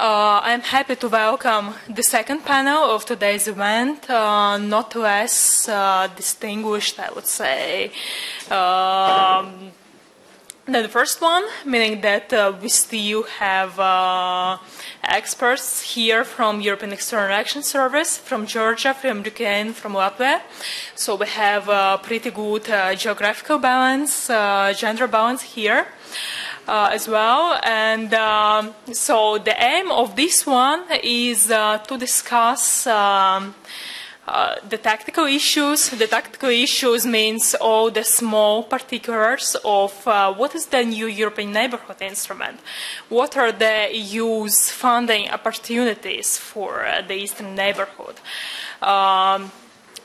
I'm happy to welcome the second panel of today's event, not less distinguished, I would say, than the first one, meaning that we still have experts here from European External Action Service, from Georgia, from Ukraine, from Latvia. So we have a pretty good geographical balance, gender balance here. As well, and so the aim of this one is to discuss the tactical issues. The tactical issues means all the small particulars of what is the new European Neighbourhood Instrument, what are the EU's funding opportunities for the Eastern Neighbourhood,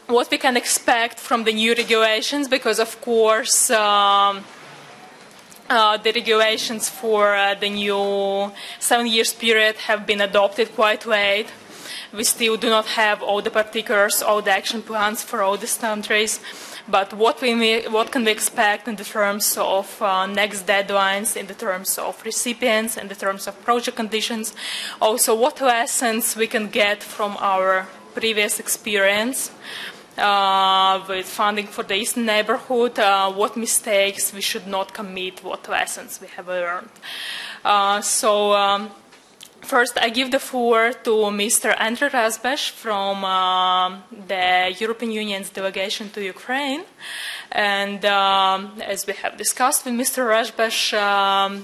what we can expect from the new regulations, because of course the regulations for the new 7 years period have been adopted quite late. We still do not have all the particulars, all the action plans for all these countries. But what can we expect in the terms of next deadlines, in the terms of recipients, in the terms of project conditions? Also, what lessons we can get from our previous experience with funding for the Eastern Neighbourhood, what mistakes we should not commit, what lessons we have learned. First, I give the floor to Mr. Andrew Rasbash from the European Union's delegation to Ukraine. And as we have discussed with Mr. Rasbash,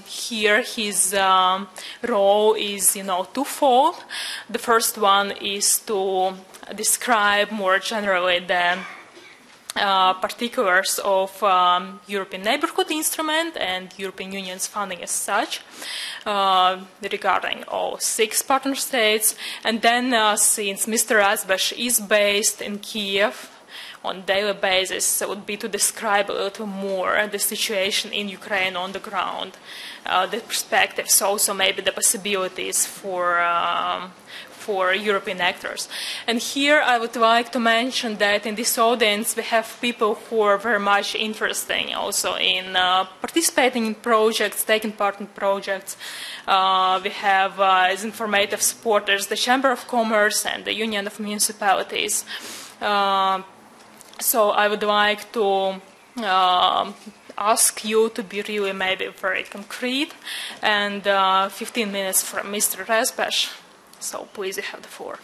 here his role is, twofold. The first one is to describe more generally the particulars of European Neighbourhood Instrument and European Union's funding as such, regarding all 6 partner states. And then, since Mr. Rasbash is based in Kiev on daily basis, it would be to describe a little more the situation in Ukraine on the ground, the perspectives, also maybe the possibilities for European actors. And here I would like to mention that in this audience we have people who are very much interested also in participating in projects, taking part in projects. We have as informative supporters the Chamber of Commerce and the Union of Municipalities. So I would like to ask you to be really maybe very concrete, and 15 minutes from Mr. Rasbash. So please, you have the floor.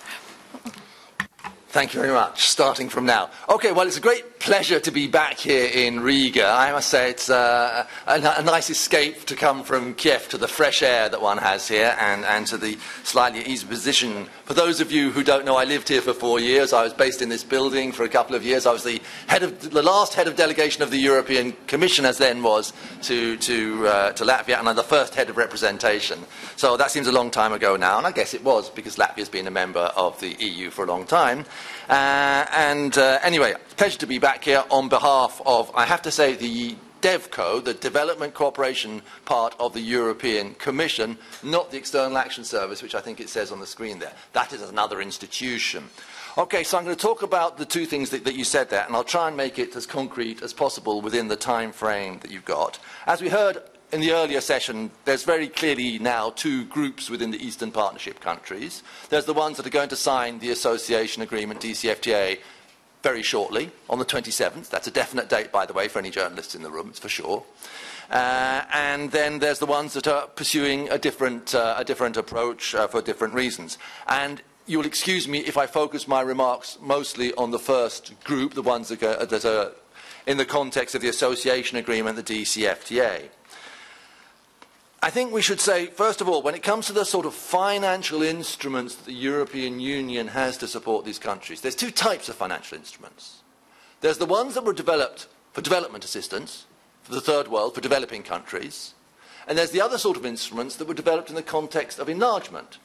Thank you very much. Starting from now. Okay, well, it's a great pleasure to be back here in Riga. I must say it's a nice escape to come from Kiev to the fresh air that one has here and to the slightly easy position. For those of you who don't know, I lived here for 4 years. I was based in this building for a couple of years. I was the last head of delegation of the European Commission, as then was, to Latvia, and I'm the first head of representation. So that seems a long time ago now, and I guess it was because Latvia's been a member of the EU for a long time. Anyway, pleasure to be back here on behalf of, I have to say, the DevCo, the Development Cooperation part of the European Commission, not the External Action Service, which I think it says on the screen there. That is another institution. Okay, so I'm going to talk about the 2 things that you said there, and I'll try and make it as concrete as possible within the time frame that you've got. As we heard in the earlier session, there's very clearly now 2 groups within the Eastern Partnership countries. There's the ones that are going to sign the association agreement, DCFTA, very shortly, on the 27th. That's a definite date, by the way, for any journalists in the room, it's for sure. And then there's the ones that are pursuing a different approach for different reasons. And you'll excuse me if I focus my remarks mostly on the first group, the ones that are in the context of the association agreement, the DCFTA. I think we should say, first of all, when it comes to the sort of financial instruments that the European Union has to support these countries, there's 2 types of financial instruments. There's the ones that were developed for development assistance, for the third world, for developing countries, and there's the other sort of instruments that were developed in the context of enlargement.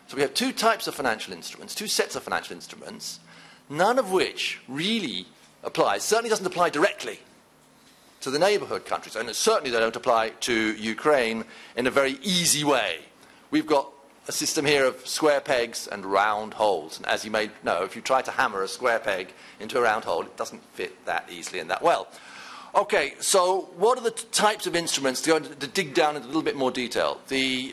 So we have 2 types of financial instruments, 2 sets of financial instruments, none of which really applies, certainly doesn't apply directly to the neighbourhood countries, and certainly they don't apply to Ukraine in a very easy way. We've got a system here of square pegs and round holes, and as you may know, if you try to hammer a square peg into a round hole, it doesn't fit that easily and that well. Okay, so what are the types of instruments, to dig down into a little bit more detail? The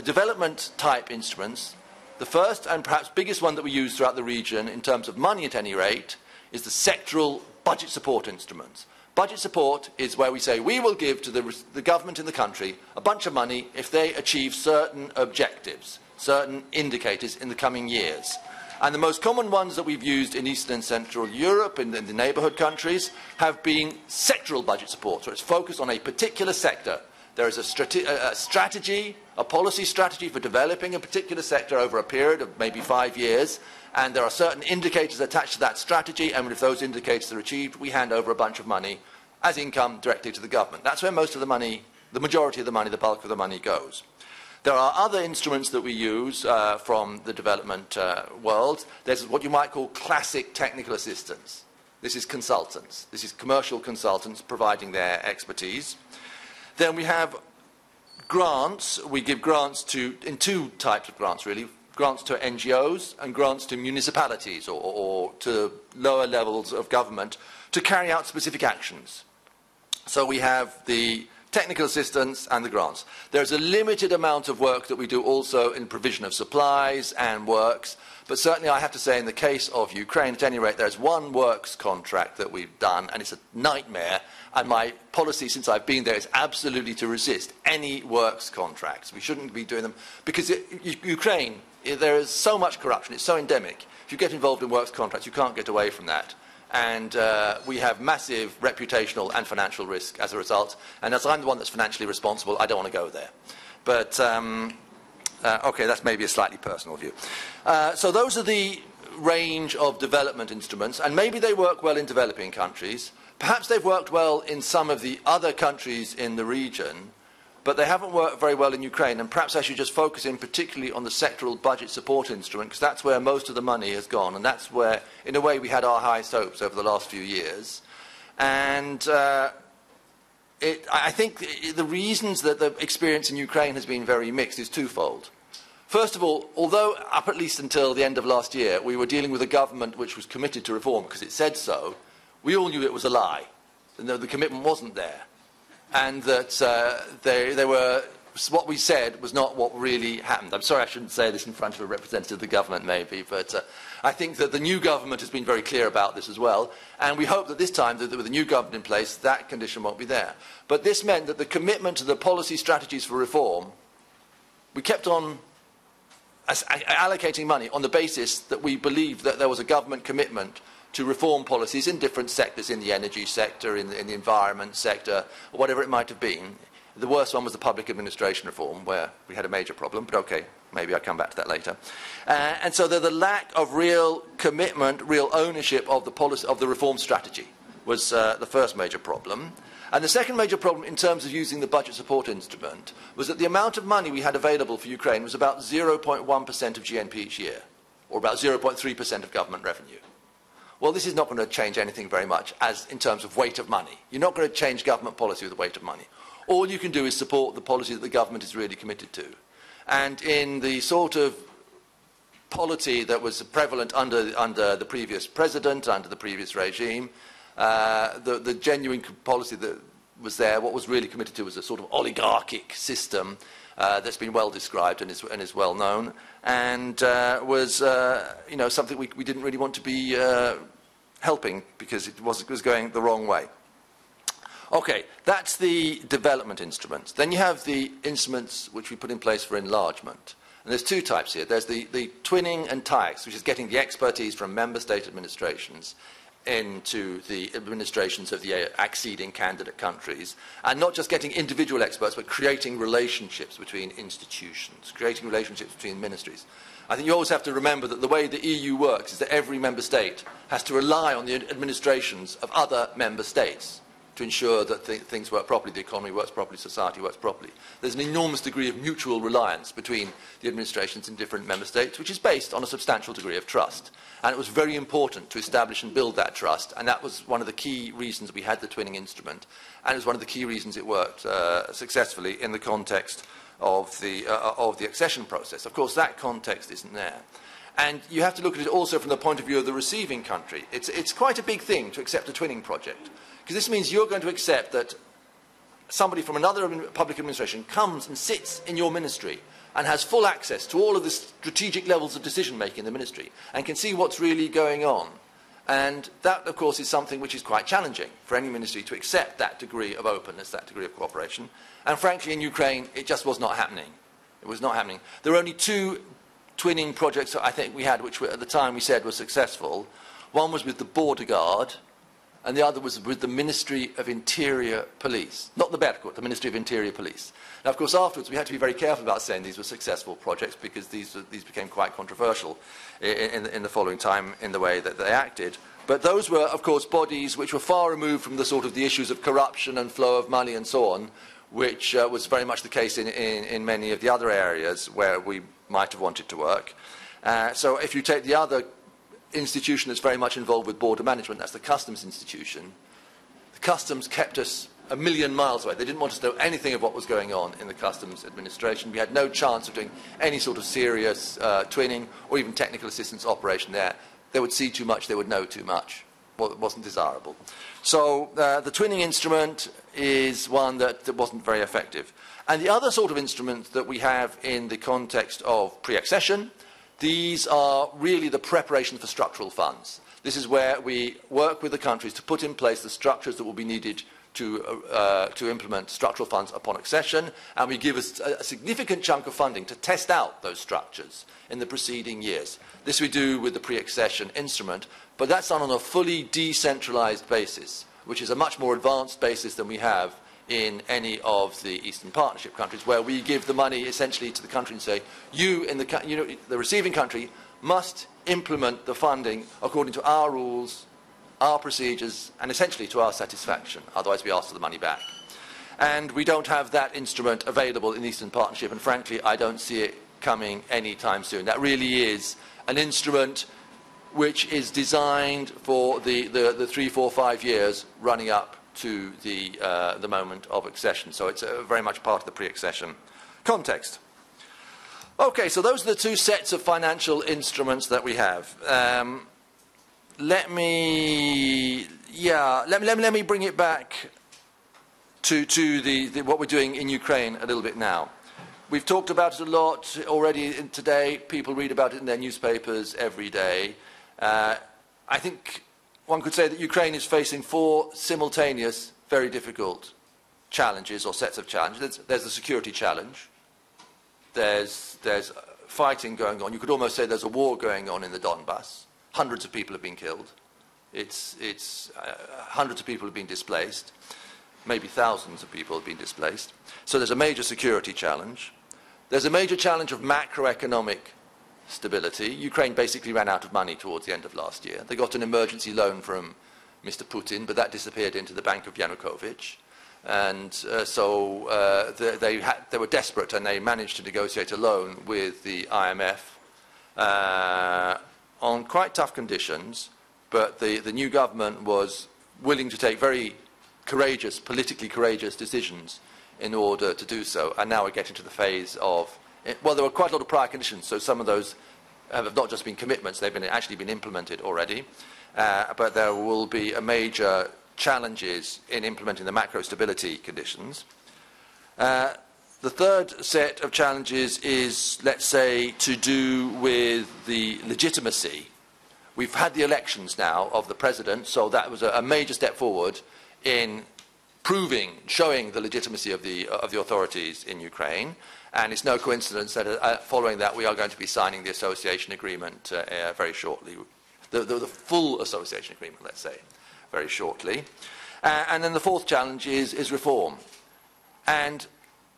development type instruments, the first and perhaps biggest one that we use throughout the region in terms of money at any rate is the sectoral budget support instruments. Budget support is where we say we will give to the government in the country a bunch of money if they achieve certain objectives, certain indicators in the coming years. And the most common ones that we've used in Eastern and Central Europe, in the neighbourhood countries, have been sectoral budget support. So it's focused on a particular sector. There is a strategy, a policy strategy for developing a particular sector over a period of maybe 5 years. And there are certain indicators attached to that strategy. And if those indicators are achieved, we hand over a bunch of money as income directly to the government. That's where most of the money, the majority of the money, the bulk of the money goes. There are other instruments that we use from the development world. There's what you might call classic technical assistance. This is consultants. This is commercial consultants providing their expertise. Then we have grants. We give grants in two types of grants, really. Grants to NGOs and grants to municipalities or to lower levels of government to carry out specific actions. So we have the technical assistance and the grants. There's a limited amount of work that we do also in provision of supplies and works, but certainly I have to say in the case of Ukraine, at any rate, there's one works contract that we've done, and it's a nightmare, and my policy since I've been there is absolutely to resist any works contracts. We shouldn't be doing them, because Ukraine, there is so much corruption, it's so endemic. If you get involved in works contracts, you can't get away from that. And we have massive reputational and financial risk as a result. And as I'm the one that's financially responsible, I don't want to go there. But, okay, that's maybe a slightly personal view. So those are the range of development instruments. And maybe they work well in developing countries. Perhaps they've worked well in some of the other countries in the region. But they haven't worked very well in Ukraine, and perhaps I should just focus in particularly on the sectoral budget support instrument, because that's where most of the money has gone, and that's where, in a way, we had our highest hopes over the last few years. And I think the reasons that the experience in Ukraine has been very mixed is twofold. First of all, although up at least until the end of last year, we were dealing with a government which was committed to reform because it said so, we all knew it was a lie, and the commitment wasn't there. And that they were, what we said was not what really happened. I'm sorry I shouldn't say this in front of a representative of the government maybe, but I think that the new government has been very clear about this as well, and we hope that this time, that with the new government in place, that condition won't be there. But this meant that the commitment to the policy strategies for reform, we kept on allocating money on the basis that we believed that there was a government commitment to reform policies in different sectors, in the energy sector, in the environment sector, or whatever it might have been. The worst one was the public administration reform, where we had a major problem, but okay, maybe I'll come back to that later. And so the lack of real commitment, real ownership of the policy, of the reform strategy was the first major problem. And the second major problem in terms of using the budget support instrument was that the amount of money we had available for Ukraine was about 0.1% of GNP each year, or about 0.3% of government revenue. Well, this is not going to change anything very much as in terms of weight of money. You're not going to change government policy with the weight of money. All you can do is support the policy that the government is really committed to. And in the sort of polity that was prevalent under the previous president, under the previous regime, the genuine policy that was there, what was really committed to was a sort of oligarchic system that's been well described and is well known, and was you know, something we didn't really want to be helping because it was going the wrong way. Okay, that's the development instruments. Then you have the instruments which we put in place for enlargement. And there's two types here. There's the twinning and TAIEX, which is getting the expertise from member state administrations into the administrations of the acceding candidate countries, and not just getting individual experts, but creating relationships between institutions, creating relationships between ministries. I think you always have to remember that the way the EU works is that every member state has to rely on the administrations of other member states to ensure that things work properly, the economy works properly, society works properly. There's an enormous degree of mutual reliance between the administrations in different member states, which is based on a substantial degree of trust. And it was very important to establish and build that trust, and that was one of the key reasons we had the twinning instrument, and it was one of the key reasons it worked successfully in the context of the accession process. Of course, that context isn't there. And you have to look at it also from the point of view of the receiving country. It's quite a big thing to accept a twinning project, Because this means you're going to accept that somebody from another public administration comes and sits in your ministry and has full access to all of the strategic levels of decision-making in the ministry and can see what's really going on. And that, of course, is something which is quite challenging for any ministry to accept that degree of openness, that degree of cooperation. And frankly, in Ukraine, it just was not happening. It was not happening. There were only two twinning projects that I think we had, which were, at the time we said were successful. One was with the Border Guard, and the other was with the Ministry of Interior Police. Not the Berkut, the Ministry of Interior Police. Now, of course, afterwards, we had to be very careful about saying these were successful projects because these became quite controversial in the following time in the way that they acted. But those were, of course, bodies which were far removed from the sort of the issues of corruption and flow of money and so on, which was very much the case in many of the other areas where we might have wanted to work. So if you take the other institution that's very much involved with border management, that's the customs institution. The customs kept us a million miles away. They didn't want us to know anything of what was going on in the customs administration. We had no chance of doing any sort of serious twinning or even technical assistance operation there. They would see too much, they would know too much. Well, it wasn't desirable. So the twinning instrument is one that wasn't very effective. And the other sort of instrument that we have in the context of pre-accession, these are really the preparation for structural funds. This is where we work with the countries to put in place the structures that will be needed to implement structural funds upon accession, and we give a significant chunk of funding to test out those structures in the preceding years. This we do with the pre-accession instrument, but that's done on a fully decentralized basis, which is a much more advanced basis than we have in any of the Eastern Partnership countries, where we give the money essentially to the country and say, the receiving country must implement the funding according to our rules, our procedures, and essentially to our satisfaction. Otherwise, we ask for the money back. And we don't have that instrument available in the Eastern Partnership, and frankly, I don't see it coming anytime soon. That really is an instrument which is designed for the 3, 4, 5 years running up to the moment of accession. So it's very much part of the pre-accession context. Okay, so those are the two sets of financial instruments that we have. Let me bring it back to what we're doing in Ukraine a little bit now. We've talked about it a lot already today. People read about it in their newspapers every day. I think one could say that Ukraine is facing 4 simultaneous, very difficult challenges or sets of challenges. There's the security challenge. There's fighting going on. You could almost say there's a war going on in the Donbass. Hundreds of people have been killed. Hundreds of people have been displaced. Maybe thousands of people have been displaced. So there's a major security challenge. There's a major challenge of macroeconomic stability. Ukraine basically ran out of money towards the end of last year. They got an emergency loan from Mr. Putin, but that disappeared into the bank of Yanukovych. And so they were desperate, and they managed to negotiate a loan with the IMF on quite tough conditions, but the new government was willing to take very courageous, politically courageous decisions in order to do so. And now we're getting to the phase of, well, there were quite a lot of prior conditions, so some of those have not just been commitments, they've actually been implemented already. But there will be a major challenges in implementing the macro stability conditions. The third set of challenges is, let's say, to do with the legitimacy. We've had the elections now of the president, so that was a major step forward in showing the legitimacy of the authorities in Ukraine. And it's no coincidence that following that we are going to be signing the association agreement very shortly, the full association agreement, let's say, very shortly. And then the fourth challenge is reform. And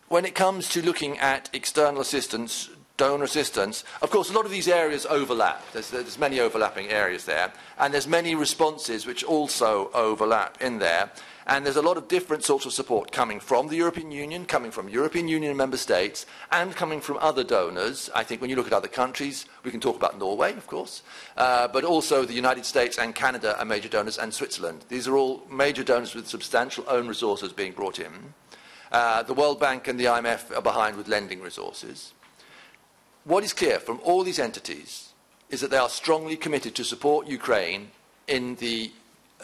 when it comes to looking at external assistance, donor assistance, of course, a lot of these areas overlap. There's many overlapping areas there. And there's many responses which also overlap in there. And there's a lot of different sorts of support coming from the European Union, coming from European Union member states, and coming from other donors. I think when you look at other countries, we can talk about Norway, of course, but also the United States and Canada are major donors, and Switzerland. These are all major donors with substantial own resources being brought in. The World Bank and the IMF are behind with lending resources. What is clear from all these entities is that they are strongly committed to support Ukraine in the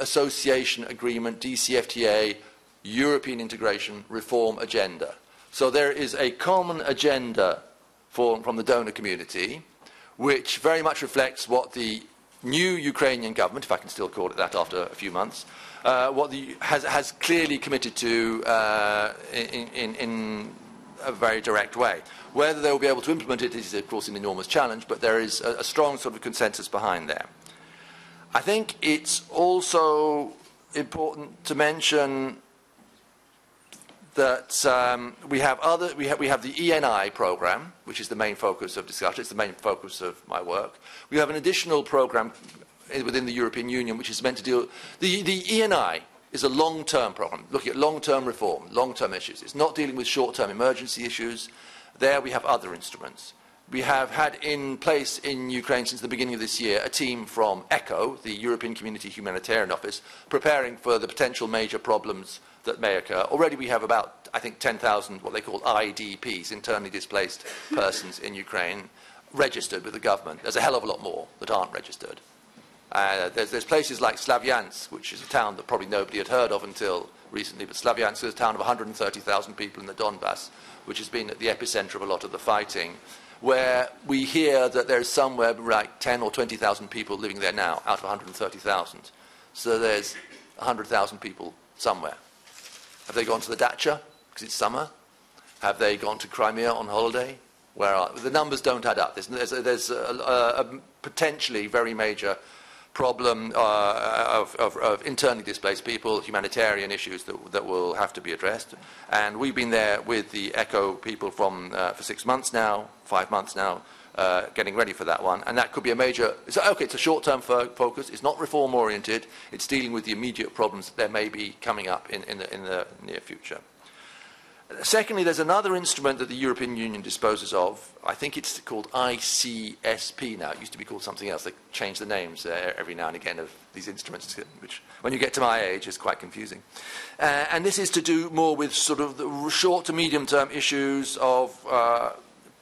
association agreement, DCFTA, European integration reform agenda. So there is a common agenda from the donor community, which very much reflects what the new Ukrainian government, if I can still call it that after a few months, has clearly committed to in a very direct way. Whether they will be able to implement it is, of course, an enormous challenge, but there is a strong sort of consensus behind there. I think it's also important to mention that we have the ENI program, which is the main focus of discussion. It's the main focus of my work. We have an additional program within the European Union, which is meant to deal. The ENI is a long-term program, looking at long-term reform, long-term issues. It's not dealing with short-term emergency issues. There we have other instruments. We have had in place in Ukraine since the beginning of this year a team from ECHO, the European Community Humanitarian Office, preparing for the potential major problems that may occur. Already we have about, I think, 10,000 what they call IDPs, internally displaced persons in Ukraine, registered with the government. There's a hell of a lot more that aren't registered. There's places like Slavyansk, which is a town that probably nobody had heard of until recently, but Slavyansk is a town of 130,000 people in the Donbass, which has been at the epicenter of a lot of the fighting, where we hear that there's somewhere like 10 or 20,000 people living there now out of 130,000. So there's 100,000 people somewhere. Have they gone to the dacha because it's summer? Have they gone to Crimea on holiday? Where are the numbers don't add up. There's a potentially very major problem of internally displaced people, humanitarian issues that will have to be addressed. And we've been there with the ECHO people for 6 months now, 5 months now, getting ready for that one. And that could be a major, it's a short-term focus. It's not reform-oriented. It's dealing with the immediate problems that there may be coming up in the near future. Secondly, there's another instrument that the European Union disposes of. I think it's called ICSP now. It used to be called something else. They change the names every now and again of these instruments, which, when you get to my age, is quite confusing. And this is to do more with sort of the short to medium-term issues of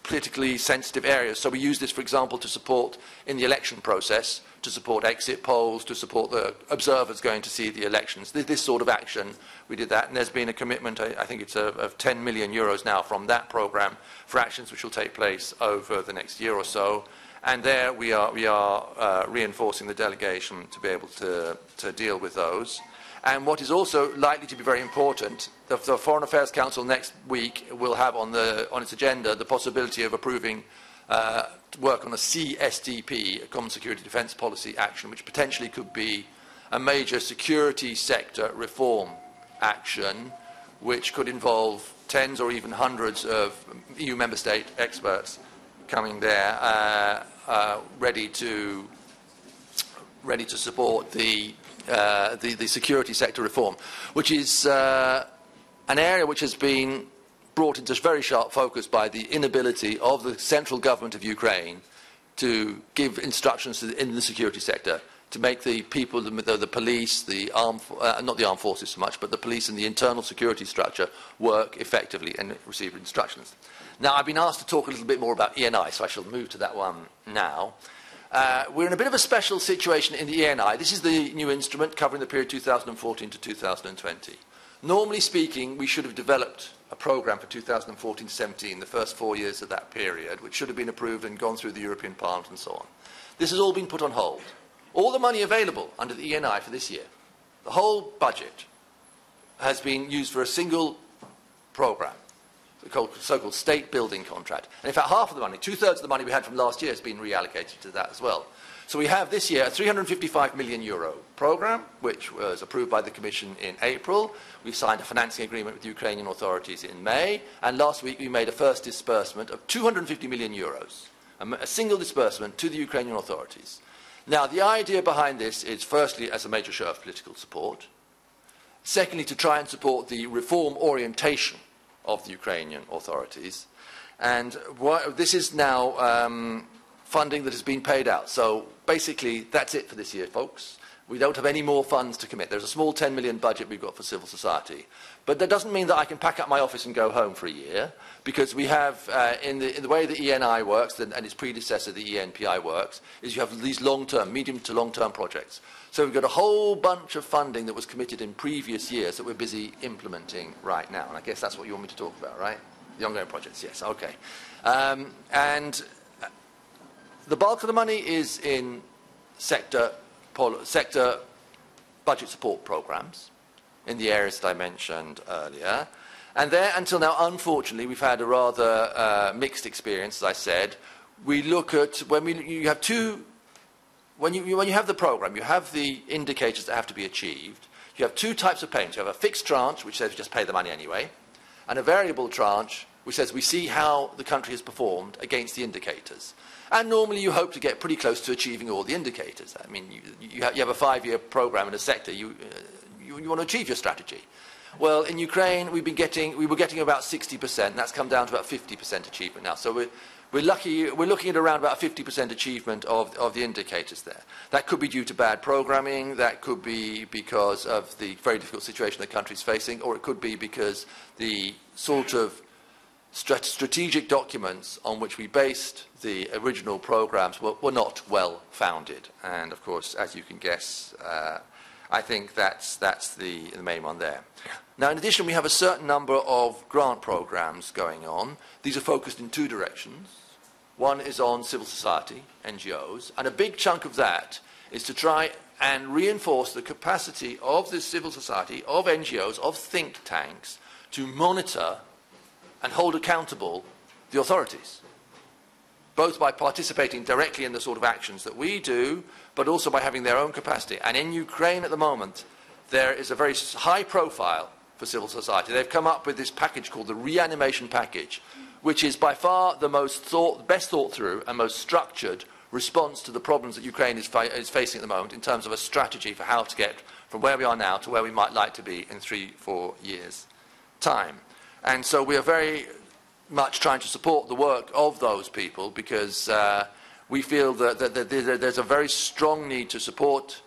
politically sensitive areas. So we use this, for example, to support in the election process, to support exit polls, to support the observers going to see the elections. This sort of action, we did that, and there's been a commitment, I think it's of 10 million euros now from that programme for actions which will take place over the next year or so. And there we are reinforcing the delegation to be able to deal with those. And what is also likely to be very important, the Foreign Affairs Council next week will have on its agenda the possibility of approving work on a CSDP, a Common Security Defence Policy action, which potentially could be a major security sector reform action, which could involve tens or even hundreds of EU member state experts coming there, ready to support the security sector reform, which is an area which has been brought into very sharp focus by the inability of the central government of Ukraine to give instructions in the security sector to make the people, the police, not the armed forces so much, but the police and the internal security structure work effectively and receive instructions. Now, I've been asked to talk a little bit more about ENI, so I shall move to that one now. We're in a bit of a special situation in the ENI. This is the new instrument covering the period 2014 to 2020. Normally speaking, we should have developed a programme for 2014-17, the first 4 years of that period, which should have been approved and gone through the European Parliament and so on. This has all been put on hold. All the money available under the ENI for this year, the whole budget, has been used for a single programme, the so-called state building contract. And in fact, half of the money, 2/3 of the money we had from last year has been reallocated to that as well. So we have this year a 355 million euro programme, which was approved by the Commission in April. We've signed a financing agreement with the Ukrainian authorities in May. And last week we made a first disbursement of 250 million euros, a single disbursement to the Ukrainian authorities. Now, the idea behind this is, firstly, as a major show of political support. Secondly, to try and support the reform orientation of the Ukrainian authorities. And this is now funding that has been paid out. So basically, that's it for this year, folks. We don't have any more funds to commit. There's a small 10 million budget we've got for civil society. But that doesn't mean that I can pack up my office and go home for a year, because we have, in the way the ENI works, and its predecessor, the ENPI, works, is you have these long-term, medium to long-term projects. So we've got a whole bunch of funding that was committed in previous years that we're busy implementing right now. And I guess that's what you want me to talk about, right? The ongoing projects, yes, okay. And the bulk of the money is in sector budget support programs in the areas that I mentioned earlier. And there, until now, unfortunately, we've had a rather mixed experience, as I said. We look at, when you have the program, you have the indicators that have to be achieved. You have two types of payments. You have a fixed tranche, which says you just pay the money anyway, and a variable tranche, which says we see how the country has performed against the indicators. And normally you hope to get pretty close to achieving all the indicators. I mean, you have a 5-year program in a sector, you want to achieve your strategy. Well, in Ukraine, we were getting about 60%, and that's come down to about 50% achievement now. So we're looking at around about 50% achievement of the indicators there. That could be due to bad programming, that could be because of the very difficult situation the country's facing, or it could be because the sort of strategic documents on which we based the original programs were not well founded. And of course, as you can guess, I think that's the main one there. Now, in addition, we have a certain number of grant programs going on. These are focused in two directions. One is on civil society, NGOs, and a big chunk of that is to try and reinforce the capacity of the civil society, of NGOs, of think tanks, to monitor and hold accountable the authorities, both by participating directly in the sort of actions that we do, but also by having their own capacity. And in Ukraine at the moment, there is a very high profile for civil society. They've come up with this package called the reanimation package, which is by far the best thought through and most structured response to the problems that Ukraine is facing at the moment in terms of a strategy for how to get from where we are now to where we might like to be in 3-4 years' time. And so we are very much trying to support the work of those people, because we feel that there's a very strong need to support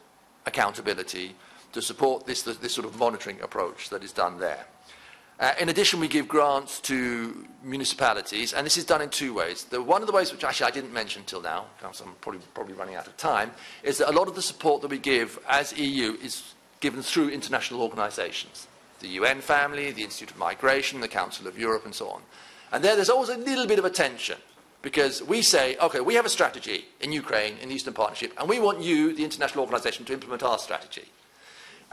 accountability, to support this sort of monitoring approach that is done there. In addition, we give grants to municipalities, and this is done in two ways. One of the ways, which actually I didn't mention till now, because I'm probably running out of time, is that a lot of the support that we give as EU is given through international organisations. The UN family, the Institute of Migration, the Council of Europe, and so on. And there's always a little bit of a tension, because we say, okay, we have a strategy in Ukraine, in the Eastern Partnership, and we want you, the international organisation, to implement our strategy.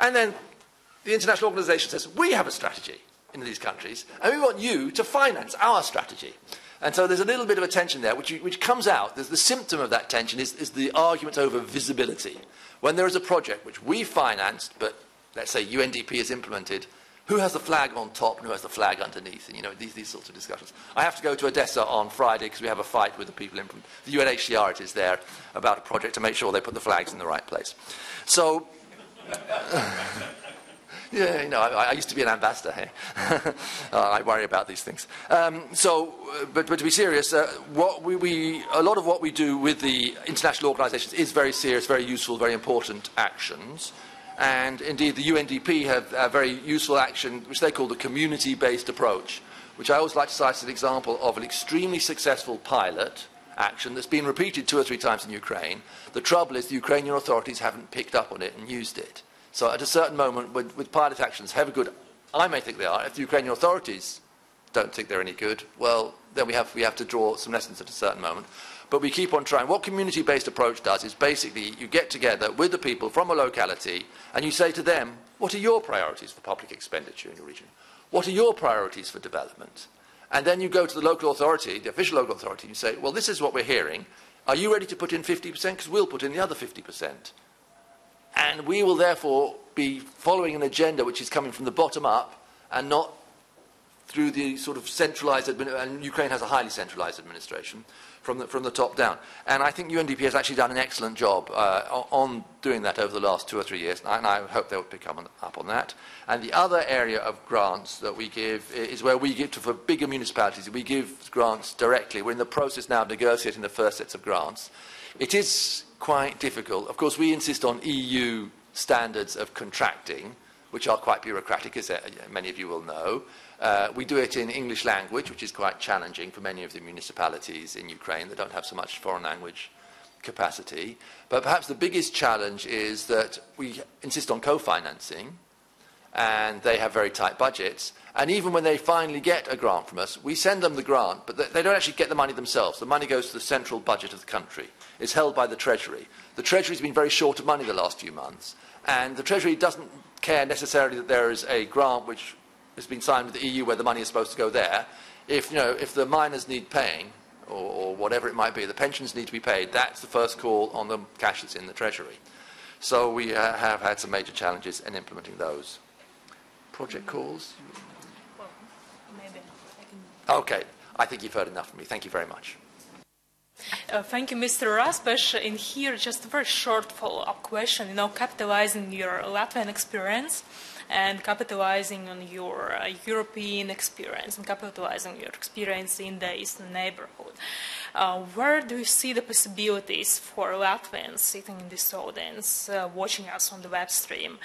And then the international organisation says, we have a strategy in these countries, and we want you to finance our strategy. And so there's a little bit of a tension there, which comes out. The symptom of that tension is the argument over visibility. When there is a project which we financed, but let's say UNDP has implemented, who has the flag on top and who has the flag underneath? And, you know, these sorts of discussions. I have to go to Odessa on Friday because we have a fight with the people in the UNHCR. It is there about a project to make sure they put the flags in the right place. So, yeah, you know, I used to be an ambassador. Hey? I worry about these things. But to be serious, a lot of what we do with the international organisations is very serious, very useful, very important actions. And indeed, the UNDP have a very useful action, which they call the community-based approach, which I always like to cite as an example of an extremely successful pilot action that's been repeated 2 or 3 times in Ukraine. The trouble is the Ukrainian authorities haven't picked up on it and used it. So at a certain moment, with pilot actions, however good I may think they are, if the Ukrainian authorities don't think they're any good, well, then we have to draw some lessons at a certain moment. But we keep on trying. What community-based approach does is basically you get together with the people from a locality and you say to them, what are your priorities for public expenditure in your region? What are your priorities for development? And then you go to the local authority, the official local authority, and you say, well, this is what we're hearing. Are you ready to put in 50%? Because we'll put in the other 50%. And we will therefore be following an agenda which is coming from the bottom up and not through the sort of centralised, and Ukraine has a highly centralised administration, from the top down. And I think UNDP has actually done an excellent job on doing that over the last 2 or 3 years, and I hope they will pick up on that. And the other area of grants that we give is where we give for bigger municipalities. We give grants directly. We're in the process now of negotiating the first sets of grants. It is quite difficult. Of course, we insist on EU standards of contracting, which are quite bureaucratic, as many of you will know. We do it in English language, which is quite challenging for many of the municipalities in Ukraine that don't have so much foreign language capacity. But perhaps the biggest challenge is that we insist on co-financing, and they have very tight budgets. And even when they finally get a grant from us, we send them the grant, but they don't actually get the money themselves. The money goes to the central budget of the country. It's held by the Treasury. The Treasury's been very short of money the last few months, and the Treasury doesn't care necessarily that there is a grant which has been signed with the EU where the money is supposed to go there. If the miners need paying, or whatever it might be, the pensions need to be paid, that's the first call on the cash that's in the Treasury. So we have had some major challenges in implementing those. Project calls? Well, maybe I can... Okay, I think you've heard enough from me. Thank you very much. Thank you, Mr. Rasbash. In here, just a very short follow-up question. Capitalizing your Latvian experience and capitalizing on your European experience and capitalizing your experience in the Eastern neighborhood. Where do you see the possibilities for Latvians sitting in this audience, watching us on the web stream,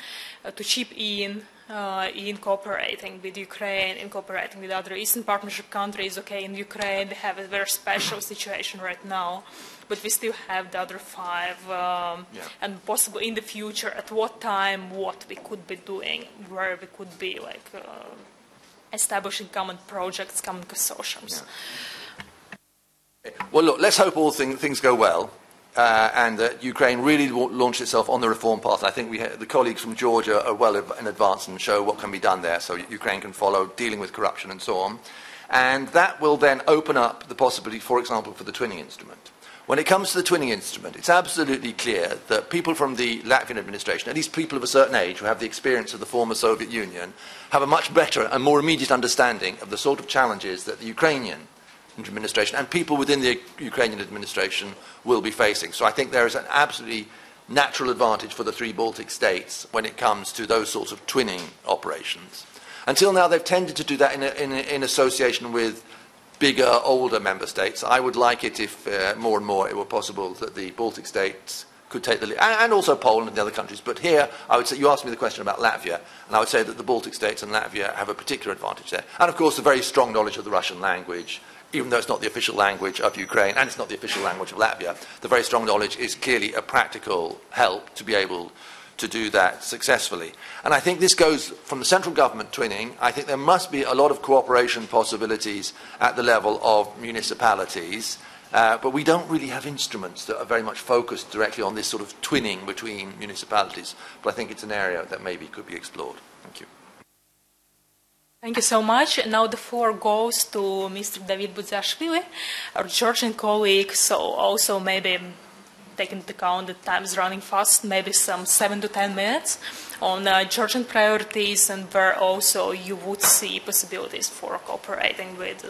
to chip in cooperating with Ukraine, in cooperating with other Eastern Partnership countries? Okay, in Ukraine they have a very special situation right now, but we still have the other 5, and possibly in the future, at what time, what we could be doing, where we could be establishing common projects, common consortiums. Well, look, let's hope all things go well, and that Ukraine really launch itself on the reform path. I think the colleagues from Georgia are well in advance and show what can be done there, so Ukraine can follow dealing with corruption and so on. And that will then open up the possibility, for example, for the twinning instrument. When it comes to the twinning instrument, it's absolutely clear that people from the Latvian administration, at least people of a certain age who have the experience of the former Soviet Union, have a much better and more immediate understanding of the sort of challenges that the Ukrainian administration and people within the Ukrainian administration will be facing. So I think there is an absolutely natural advantage for the 3 Baltic states when it comes to those sorts of twinning operations. Until now, they've tended to do that in association with bigger, older member states. I would like it if more and more it were possible that the Baltic states could take the lead, and also Poland and the other countries. But here, I would say, you asked me the question about Latvia, and I would say that the Baltic states and Latvia have a particular advantage there. And of course, a very strong knowledge of the Russian language, even though it's not the official language of Ukraine, and it's not the official language of Latvia. The very strong knowledge is clearly a practical help to be able to do that successfully. And I think this goes from the central government twinning. I think there must be a lot of cooperation possibilities at the level of municipalities, but we don't really have instruments that are very much focused directly on this sort of twinning between municipalities. But I think it's an area that maybe could be explored. Thank you. Thank you so much. Now the floor goes to Mr. Bujiashvili, our Georgian colleague. So also maybe taking into account that time is running fast, maybe some 7 to 10 minutes on Georgian priorities, and where also you would see possibilities for cooperating with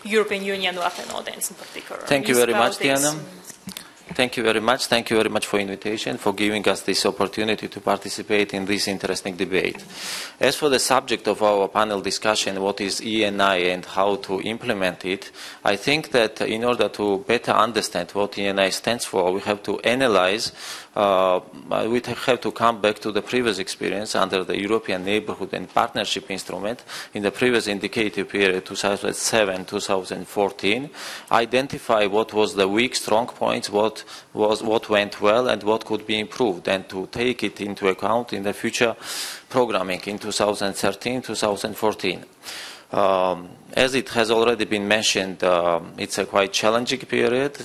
European Union Latvian audience in particular. Thank you very much, Diāna. Thank you very much. Thank you very much for the invitation, for giving us this opportunity to participate in this interesting debate. As for the subject of our panel discussion, what is ENI and how to implement it, I think that in order to better understand what ENI stands for, we have to analyze, we have to come back to the previous experience under the European Neighbourhood and Partnership Instrument in the previous indicative period 2007-2014, identify what was the weak, strong points, what went well and what could be improved, and to take it into account in the future programming in 2013-2014. As it has already been mentioned, it's a quite challenging period.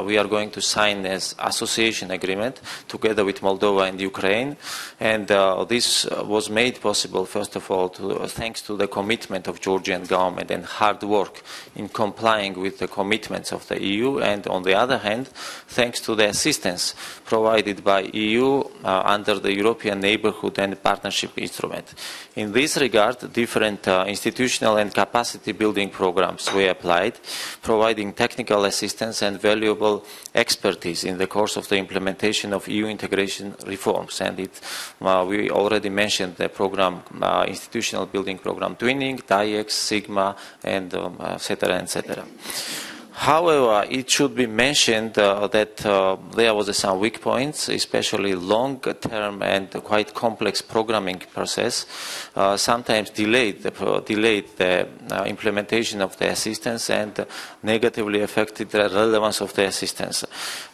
We are going to sign an association agreement together with Moldova and Ukraine, and this was made possible, first of all, thanks to the commitment of Georgian government and hard work in complying with the commitments of the EU, and on the other hand, thanks to the assistance provided by EU under the European Neighbourhood and Partnership Instrument. In this regard, different institutional and capacity building programs were applied, providing technical assistance and valuable expertise in the course of the implementation of EU integration reforms. And we already mentioned the program, institutional building program Twinning, DIEX, Sigma, and etc., etc. However, it should be mentioned that there was some weak points, especially long-term and quite complex programming process, sometimes delayed the implementation of the assistance and negatively affected the relevance of the assistance.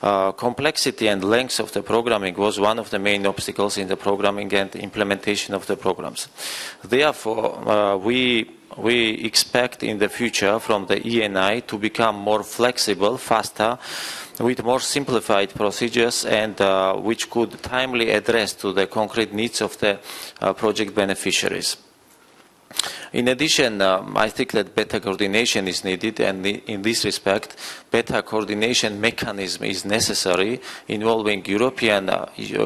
Complexity and length of the programming was one of the main obstacles in the programming and implementation of the programs. Therefore, we expect in the future from the ENI to become more flexible, faster, with more simplified procedures and which could timely address to the concrete needs of the project beneficiaries. In addition, I think that better coordination is needed, and in this respect, better coordination mechanism is necessary involving European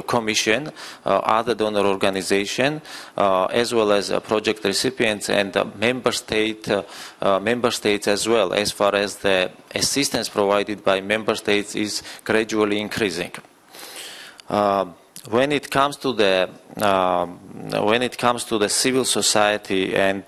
Commission, other donor organization, as well as project recipients and member states as well, as far as the assistance provided by member states is gradually increasing. When it comes to the civil society and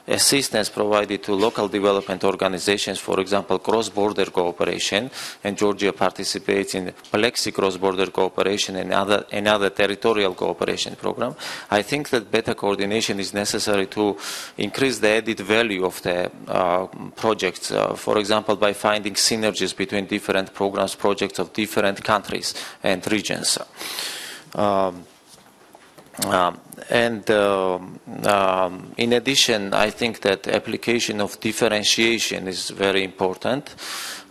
assistance provided to local development organizations, for example, cross-border cooperation, and Georgia participates in Black Sea cross-border cooperation and another territorial cooperation program, I think that better coordination is necessary to increase the added value of the projects, for example, by finding synergies between different programs, projects of different countries and regions. In addition, I think that application of differentiation is very important,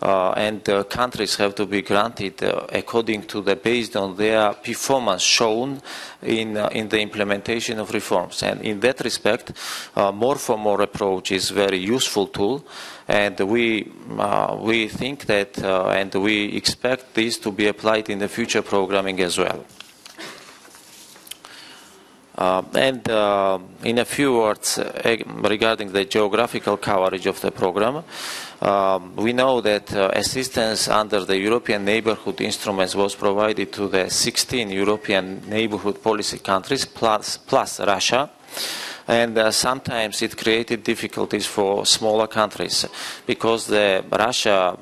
and countries have to be granted according to based on their performance shown in the implementation of reforms. And in that respect, more for more approach is very useful tool, and we think that and we expect this to be applied in the future programming as well. In a few words regarding the geographical coverage of the program, we know that assistance under the European Neighbourhood Instruments was provided to the 16 European neighbourhood policy countries plus Russia. And sometimes it created difficulties for smaller countries because Russia,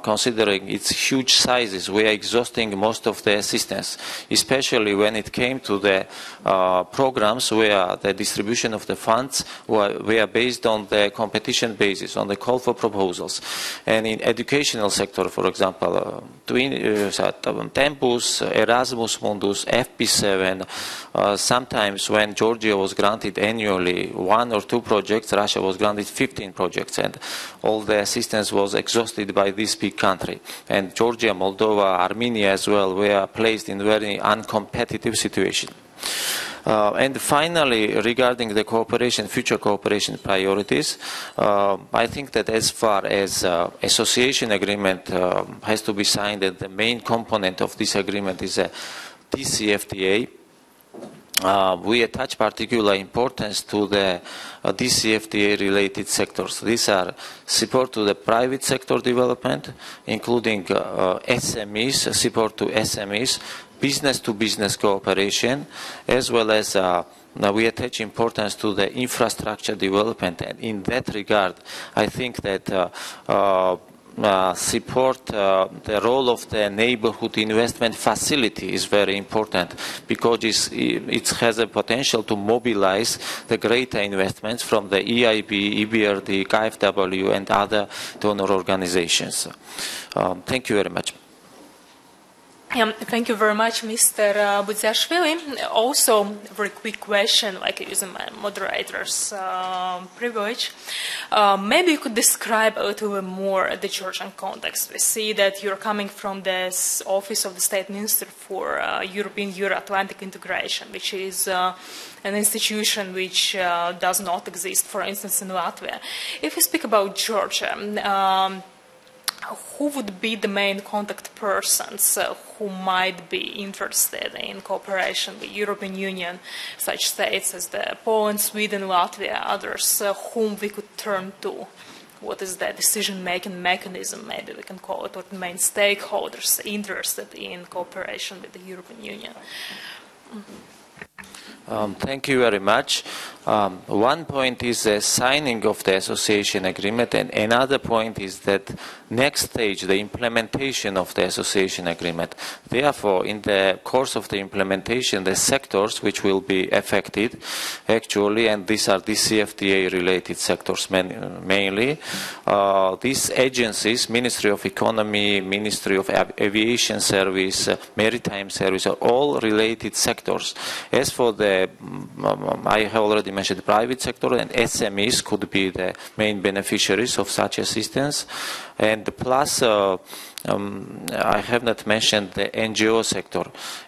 considering its huge sizes, were exhausting most of the assistance, especially when it came to the programs where the distribution of the funds were based on the competition basis, on the call for proposals. And in educational sector, for example, Tempus, Erasmus Mundus, FP7, sometimes when Georgia was granted annually 1 or 2 projects, Russia was granted 15 projects, and all the assistance was exhausted by this big country. And Georgia, Moldova, Armenia as well were placed in very uncompetitive situation. And finally, regarding the cooperation, future cooperation priorities, I think that as far as association agreement has to be signed, and the main component of this agreement is a DCFTA. We attach particular importance to the DCFTA related sectors. These are support to the private sector development, including SMEs, support to SMEs, business to business cooperation, as well as we attach importance to the infrastructure development. And in that regard, I think that support the role of the neighborhood investment facility is very important, because it has a potential to mobilize the greater investments from the EIB, EBRD, KfW and other donor organizations. Thank you very much. Thank you very much, Mr. Bujiashvili. Also, a very quick question, like using my moderator's privilege. Maybe you could describe a little bit more the Georgian context. We see that you're coming from this Office of the State Minister for European Euro-Atlantic Integration, which is an institution which does not exist, for instance, in Latvia. If we speak about Georgia, who would be the main contact persons who might be interested in cooperation with European Union, such states as Poland, Sweden, Latvia, others, whom we could turn to? What is the decision-making mechanism, maybe we can call it, or the main stakeholders interested in cooperation with the European Union? Thank you very much. One point is the signing of the association agreement, and another point is that next stage, the implementation of the association agreement. Therefore, in the course of the implementation, the sectors which will be affected, actually, and these are DCFTA-related sectors mainly, these agencies, Ministry of Economy, Ministry of Aviation Service, Maritime Service, are all related sectors. As for the, I have already mentioned, the private sector, and SMEs could be the main beneficiaries of such assistance. And plus, I have not mentioned the NGO sector.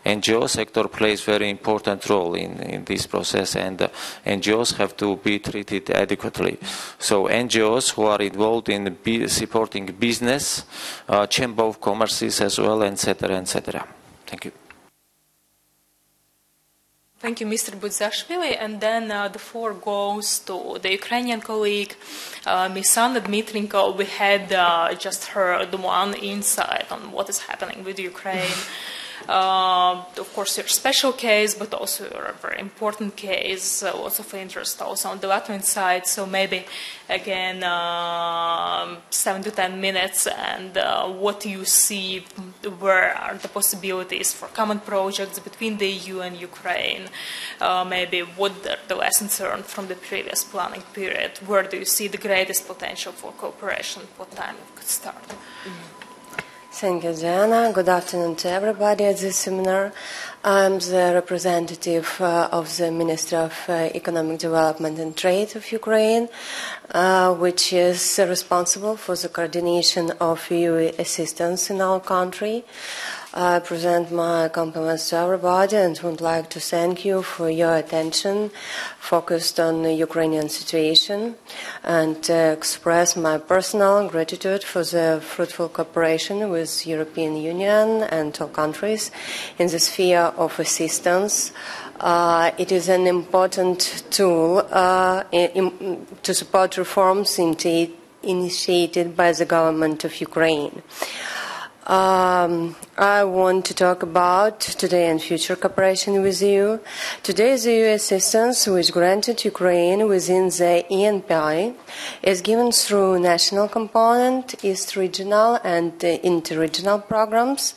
NGO sector plays very important role in this process, and NGOs have to be treated adequately. So NGOs who are involved in supporting business, Chamber of Commerce as well, etc., etc. Thank you. Thank you, Mr. Bujiashvili. And then the floor goes to the Ukrainian colleague, Ms. Anna Dmytrenko. We had just heard one insight on what is happening with Ukraine. Of course, your special case, but also your very important case, lots of interest also on the Latvian side. So maybe, again, 7 to 10 minutes, and what do you see, where are the possibilities for common projects between the EU and Ukraine? Maybe what are the lessons learned from the previous planning period? Where do you see the greatest potential for cooperation? What time it could start? Thank you, Diāna. Good afternoon to everybody at this seminar. I'm the representative of the Ministry of Economic Development and Trade of Ukraine, which is responsible for the coordination of EU assistance in our country. I present my compliments to everybody and would like to thank you for your attention focused on the Ukrainian situation, and express my personal gratitude for the fruitful cooperation with the European Union and all countries in the sphere of assistance. It is an important tool to support reforms initiated by the government of Ukraine. I want to talk about today and future cooperation with you. Today's EU assistance, which granted Ukraine within the ENPI, is given through national component, East Regional and Interregional programs,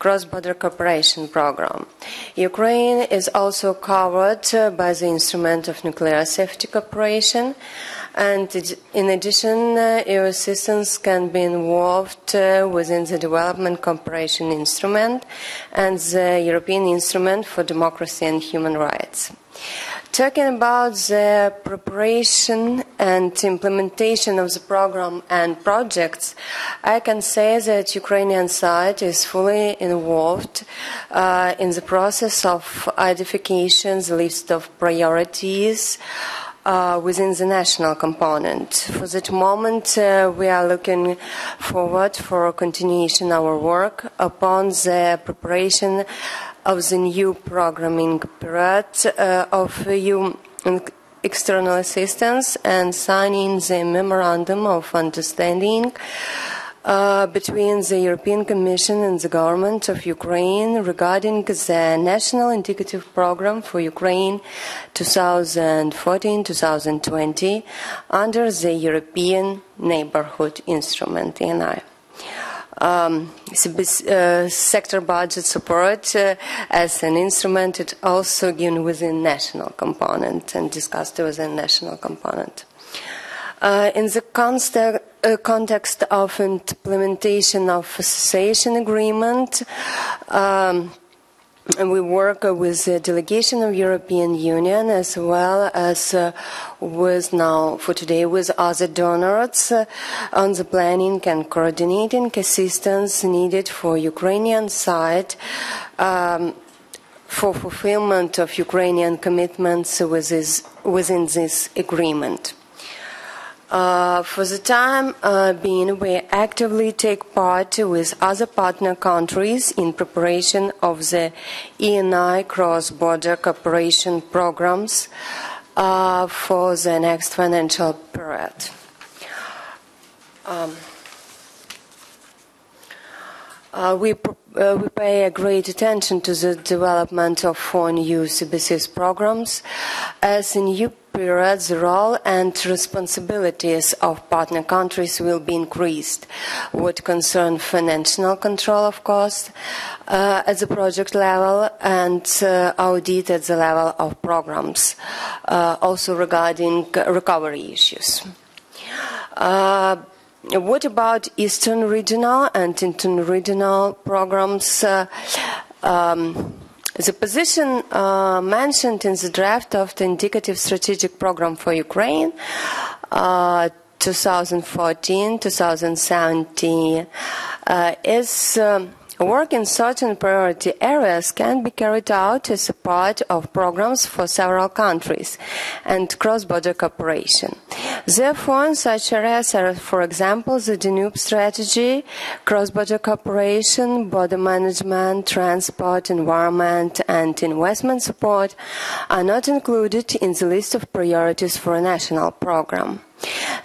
cross-border cooperation program. Ukraine is also covered by the Instrument of Nuclear Safety Cooperation, and in addition, EU assistance can be involved within the Development Cooperation Instrument and the European Instrument for Democracy and Human Rights. Talking about the preparation and implementation of the program and projects, I can say that Ukrainian side is fully involved in the process of identification, the list of priorities, within the national component. For that moment, we are looking forward for continuation of our work upon the preparation of the new programming period of EU external assistance and signing the Memorandum of Understanding between the European Commission and the government of Ukraine regarding the National Indicative Program for Ukraine 2014-2020 under the European Neighbourhood Instrument, ENI. Sector budget support as an instrument is also given within national component and discussed within national component. In the context of implementation of association agreement, we work with the Delegation of European Union as well as with now, for today, with other donors on the planning and coordinating assistance needed for Ukrainian side for fulfillment of Ukrainian commitments within this agreement. For the time being, we actively take part with other partner countries in preparation of the ENI cross-border cooperation programs for the next financial period. we pay a great attention to the development of 4 new CBCS programs. As in new period, the role and responsibilities of partner countries will be increased. What concern financial control of costs at the project level and audit at the level of programs, also regarding recovery issues. What about Eastern Regional and Interregional programs? The position mentioned in the draft of the Indicative Strategic Program for Ukraine 2014-2017 is work in certain priority areas can be carried out as a part of programs for several countries and cross-border cooperation. Therefore, in such areas are, for example, the Danube strategy, cross-border cooperation, border management, transport, environment, and investment support are not included in the list of priorities for a national program.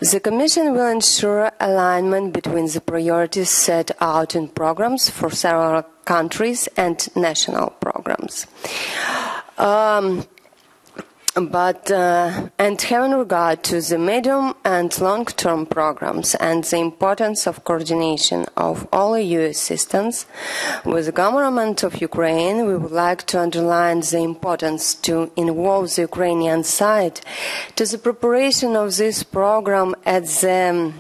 The Commission will ensure alignment between the priorities set out in programs for several countries and national programs. And having regard to the medium and long-term programs and the importance of coordination of all EU assistance with the government of Ukraine, we would like to underline the importance to involve the Ukrainian side to the preparation of this program at the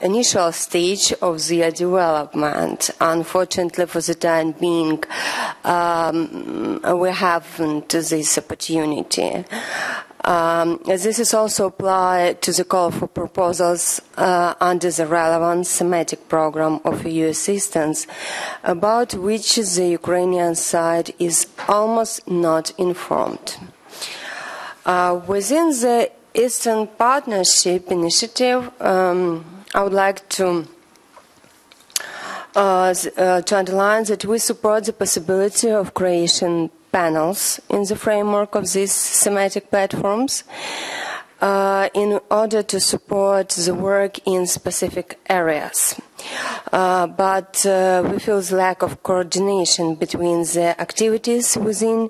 initial stage of their development. Unfortunately, for the time being, we haven't this opportunity. This is also applied to the call for proposals under the relevant thematic program of EU assistance, about which the Ukrainian side is almost not informed. Within the Eastern Partnership Initiative, I would like to underline that we support the possibility of creation panels in the framework of these thematic platforms in order to support the work in specific areas. But we feel the lack of coordination between the activities within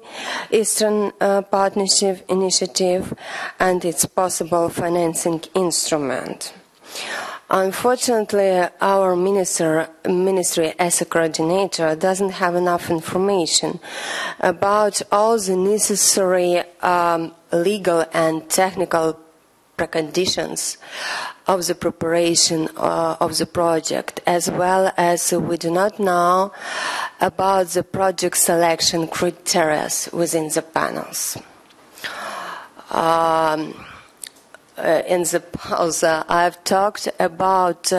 Eastern Partnership Initiative and its possible financing instrument. Unfortunately, our ministry as a coordinator doesn't have enough information about all the necessary legal and technical preconditions of the preparation of the project, as well as we do not know about the project selection criteria within the panels. In the pause, I've talked about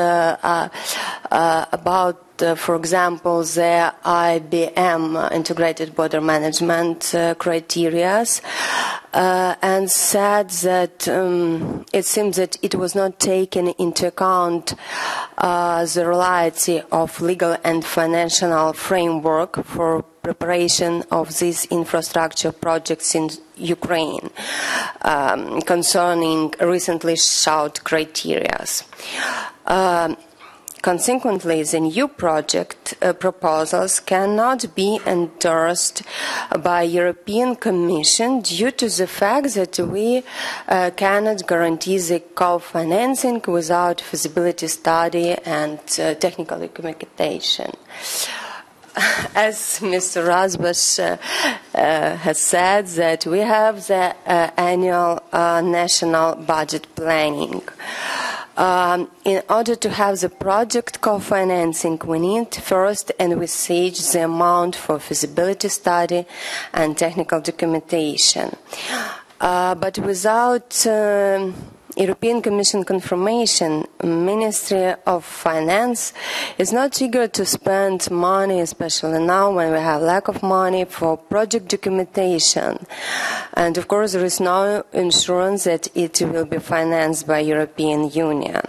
for example, the IBM, Integrated Border Management criteria, and said that it seems that it was not taken into account the reality of legal and financial framework for preparation of these infrastructure projects in Ukraine concerning recently shown criteria. Consequently, the new project proposals cannot be endorsed by European Commission due to the fact that we cannot guarantee the co-financing without feasibility study and technical documentation. As Mr. Rasbash has said, that we have the annual national budget planning. In order to have the project co-financing, we need first envisage the amount for feasibility study and technical documentation. But without European Commission confirmation, Ministry of Finance is not eager to spend money, especially now when we have lack of money for project documentation. And of course, there is no insurance that it will be financed by European Union.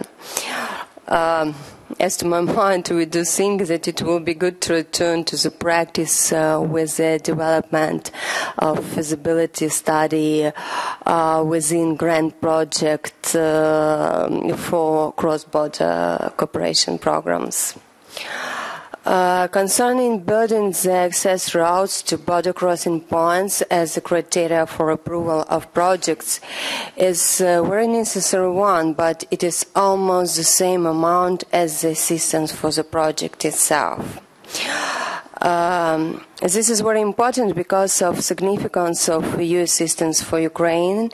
As to my mind, we do think that it will be good to return to the practice with the development of feasibility study within grant project for cross-border cooperation programs. Concerning building the access routes to border crossing points as a criteria for approval of projects is a very necessary one, but it is almost the same amount as the assistance for the project itself. This is very important because of significance of EU assistance for Ukraine,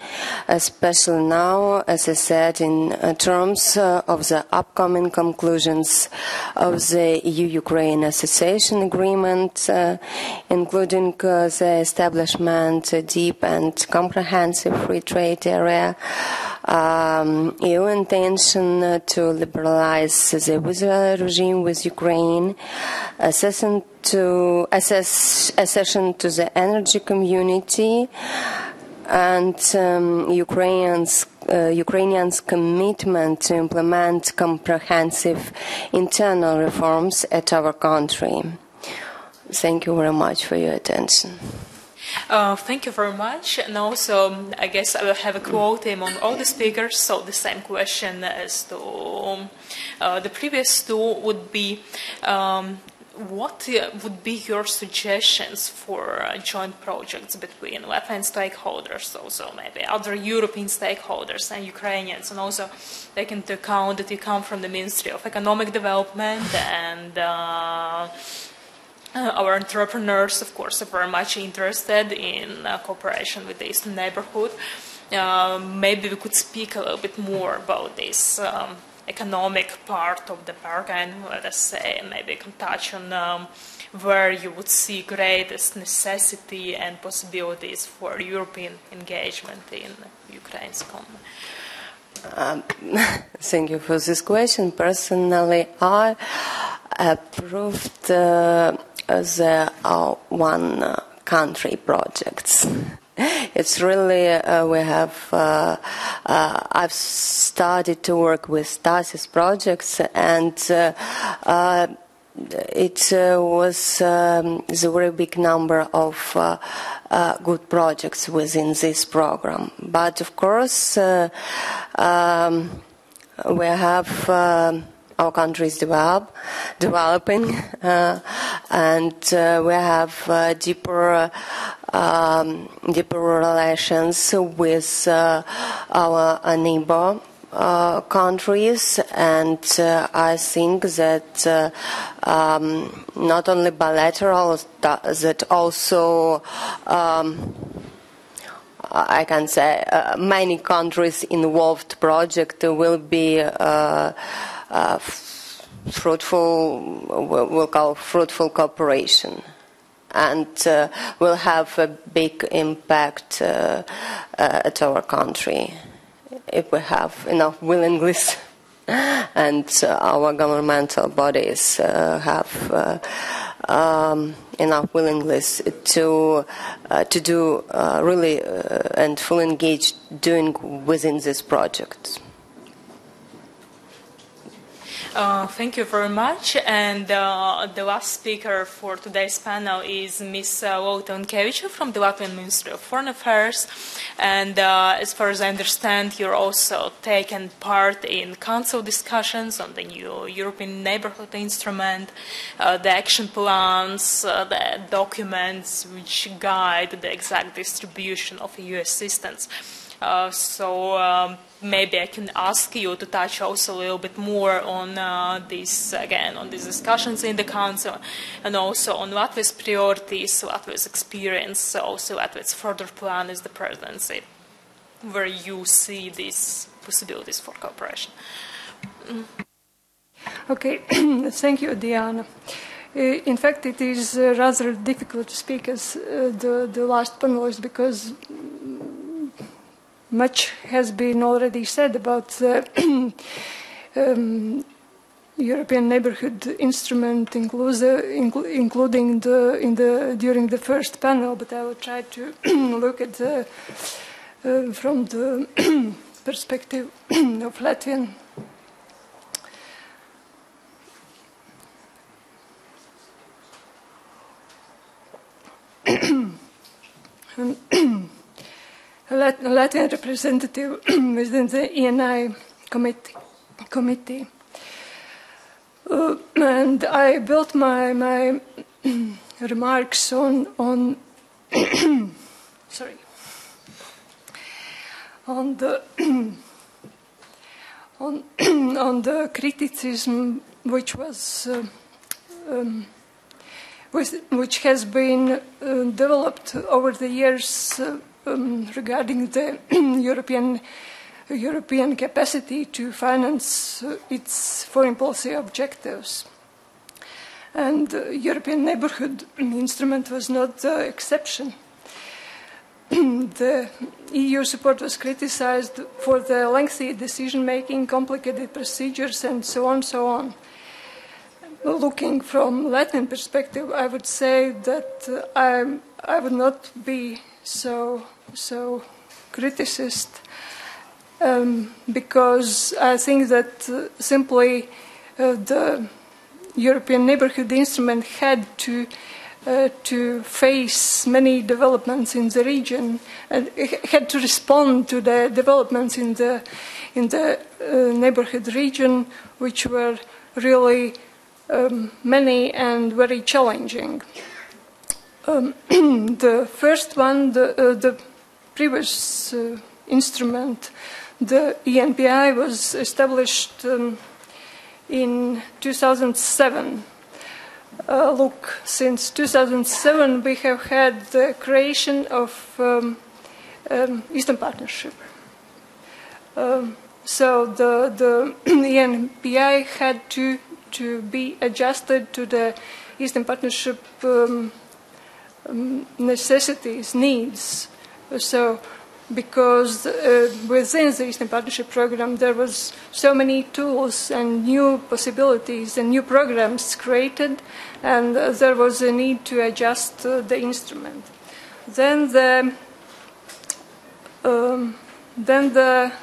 especially now, as I said, in terms of the upcoming conclusions of the EU-Ukraine Association Agreement, including the establishment of a deep and comprehensive free trade area, EU intention to liberalize the visa regime with Ukraine, accession to the energy community, and Ukrainians' commitment to implement comprehensive internal reforms at our country. Thank you very much for your attention. Thank you very much. And also, I guess I will have a quote among all the speakers. So the same question as to the previous two would be, what would be your suggestions for joint projects between Latvian stakeholders, also maybe other European stakeholders and Ukrainians, and also take into account that you come from the Ministry of Economic Development, and our entrepreneurs, of course, are very much interested in cooperation with the Eastern neighborhood. Maybe we could speak a little bit more about this economic part of the bargain, let us say, and maybe can touch on where you would see greatest necessity and possibilities for European engagement in Ukraine's economy. Thank you for this question. Personally, I approved the one country projects. It's really, I've started to work with Stasis projects, and it was a very big number of good projects within this program. But of course, we have our country is developing, and we have deeper relations with our neighbor countries, and I think that not only bilateral, that also I can say many countries involved project will be fruitful cooperation, and will have a big impact at our country if we have enough willingness and our governmental bodies have enough willingness to do really and fully engaged doing within this project. Thank you very much. And the last speaker for today's panel is Ms. Lolita from the Latvian Ministry of Foreign Affairs. And as far as I understand, you're also taking part in council discussions on the new European Neighbourhood Instrument, the action plans, the documents which guide the exact distribution of EU assistance. So maybe I can ask you to touch also a little bit more on these discussions in the Council, and also on Latvia's priorities, Latvia's experience, also Latvia's further plan as the presidency, where you see these possibilities for cooperation. Okay, thank you, Diāna. In fact, it is rather difficult to speak as the last panelist, because much has been already said about the European Neighbourhood Instrument, including during the first panel. But I will try to look at from the perspective of Latvian. Latvian representative within the ENI committee. and I built my remarks on sorry, on the on the criticism which was which has been developed over the years regarding the European capacity to finance its foreign policy objectives. And the European Neighbourhood Instrument was not the exception. The EU support was criticized for the lengthy decision-making, complicated procedures, and so on, so on. Looking from Latvian perspective, I would say that I would not be so criticist, because I think that simply the European Neighbourhood Instrument had to face many developments in the region, and it had to respond to the developments in the neighbourhood region, which were really many and very challenging. The first one, the previous instrument, the ENPI, was established in 2007. Look, since 2007 we have had the creation of Eastern Partnership. So the ENPI had to be adjusted to the Eastern Partnership necessities, needs. So, because within the Eastern Partnership program there was so many tools and new possibilities and new programs created, and there was a need to adjust the instrument. Then the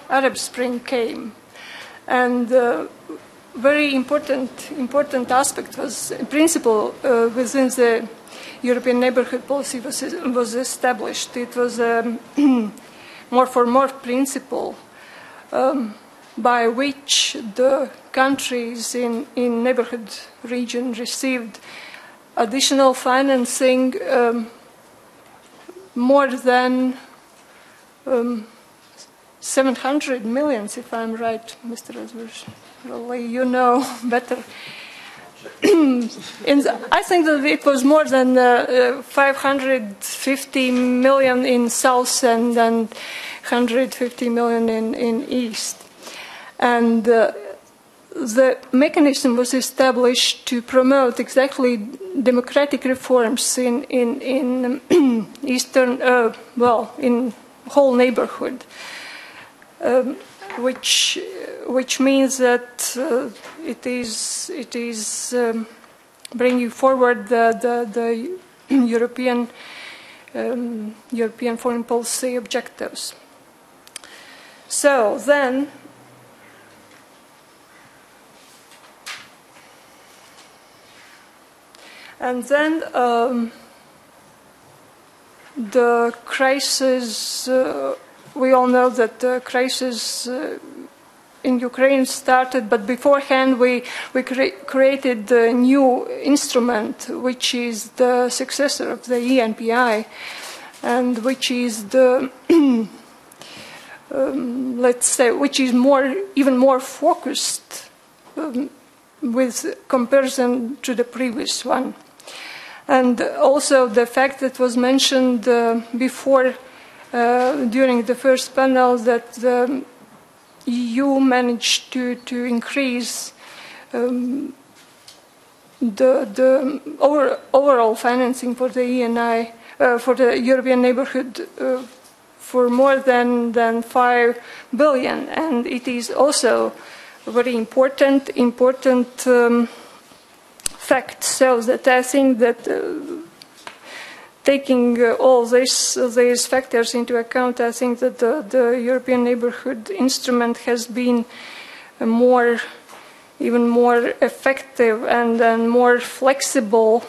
Arab Spring came, and very important aspect was principle within the European neighbourhood policy was established. It was a more for more principle by which the countries in neighbourhood region received additional financing more than 700 million, if I'm right, Mr. Rasbash. Really, you know better. I think that it was more than 550 million in South and 150 million in East. And the mechanism was established to promote exactly democratic reforms in Eastern, in whole neighborhood, which means that it is bringing forward the European foreign policy objectives. So then, the crisis. We all know that the crisis in Ukraine started, but beforehand we created the new instrument, which is the successor of the ENPI, and which is the let's say, which is even more focused with comparison to the previous one, and also the fact that was mentioned before during the first panel that the EU managed to increase the overall financing for the ENI, for the European neighborhood, for more than 5 billion, and it is also a very important fact. So that I think that taking all these factors into account, I think that the European Neighbourhood Instrument has been even more effective and more flexible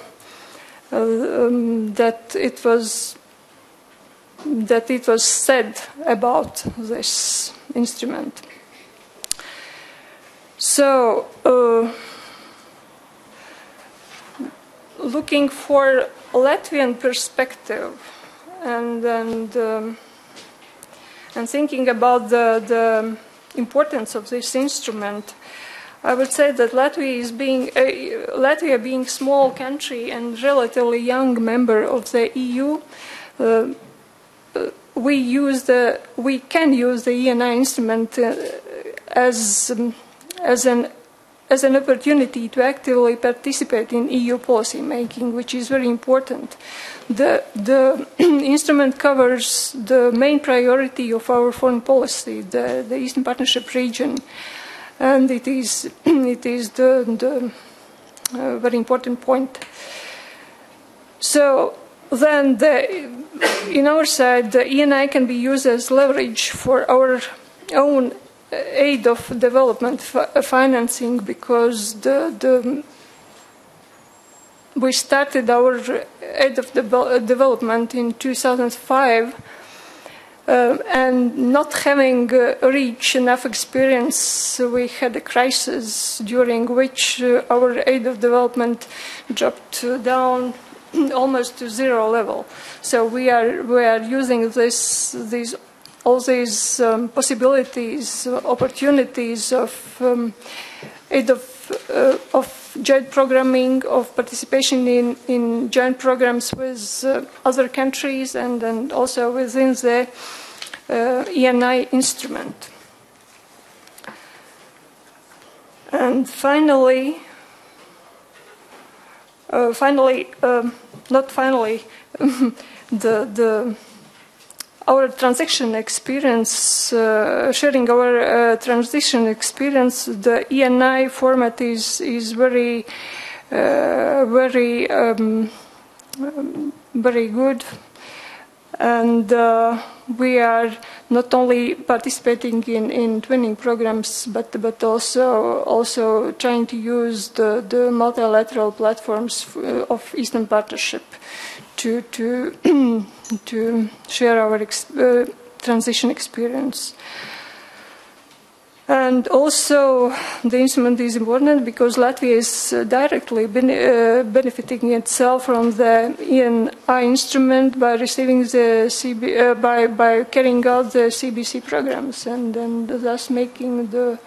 that it was said about this instrument. So looking for Latvian perspective and thinking about the importance of this instrument, I would say that Latvia being a small country and relatively young member of the EU, we can use the ENI instrument as an opportunity to actively participate in EU policy making, which is very important. The instrument covers the main priority of our foreign policy, the Eastern Partnership region, and it is the very important point. So then, in our side, the ENI can be used as leverage for our own aid of development financing, because we started our aid of development in 2005, and not having reached enough experience, we had a crisis during which our aid of development dropped down almost to zero level. So we are using all these possibilities, opportunities of aid of joint programming, of participation in joint programs with other countries, and also within the ENI instrument. And finally, our transition experience, sharing our transition experience, the ENI format is very good, and we are not only participating in twinning programs, but also trying to use the multilateral platforms of Eastern Partnership to share our transition experience. And also, the instrument is important because Latvia is directly benefiting itself from the ENI instrument by receiving the by carrying out the CBC programs, and thus making the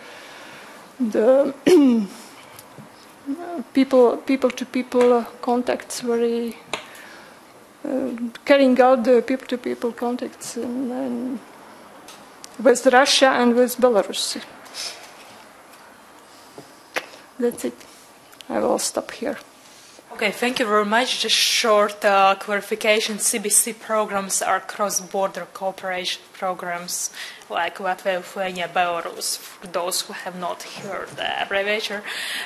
people-to-people contacts very. Carrying out the people-to-people contacts with Russia and with Belarus. That's it. I will stop here. Okay, thank you very much. Just short clarification. CBC programs are cross-border cooperation programs like Latvia, Lithuania, Belarus, for those who have not heard the abbreviation.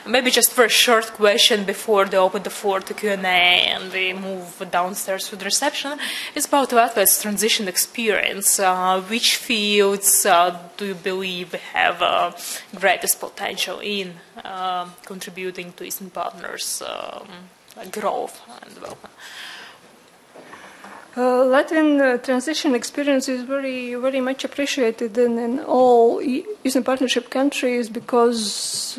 Maybe just for a short question before they open the floor to Q&A and we move downstairs with reception. It's about Latvia's transition experience. Which fields do you believe have greatest potential in contributing to Eastern Partners' growth and development? Latvian transition experience is very much appreciated in all Eastern Partnership countries because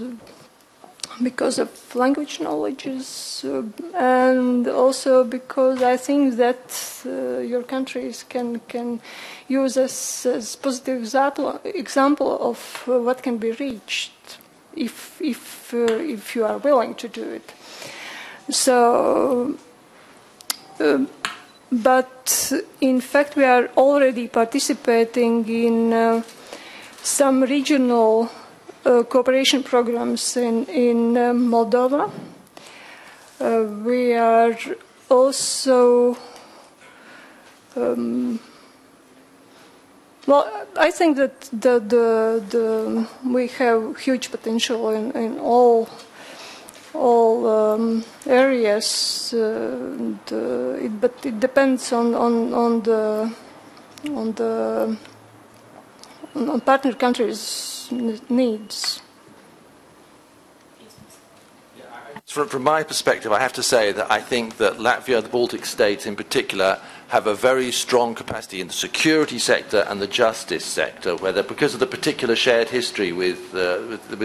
of language knowledges, and also because I think that your countries can use as positive example of what can be reached if you are willing to do it. So. But in fact, we are already participating in some regional cooperation programs in Moldova. We are also, well, I think that we have huge potential in all areas, but it depends on partner countries' needs. From my perspective, I have to say that I think that Latvia, the Baltic States in particular, have a very strong capacity in the security sector and the justice sector, where because of the particular shared history with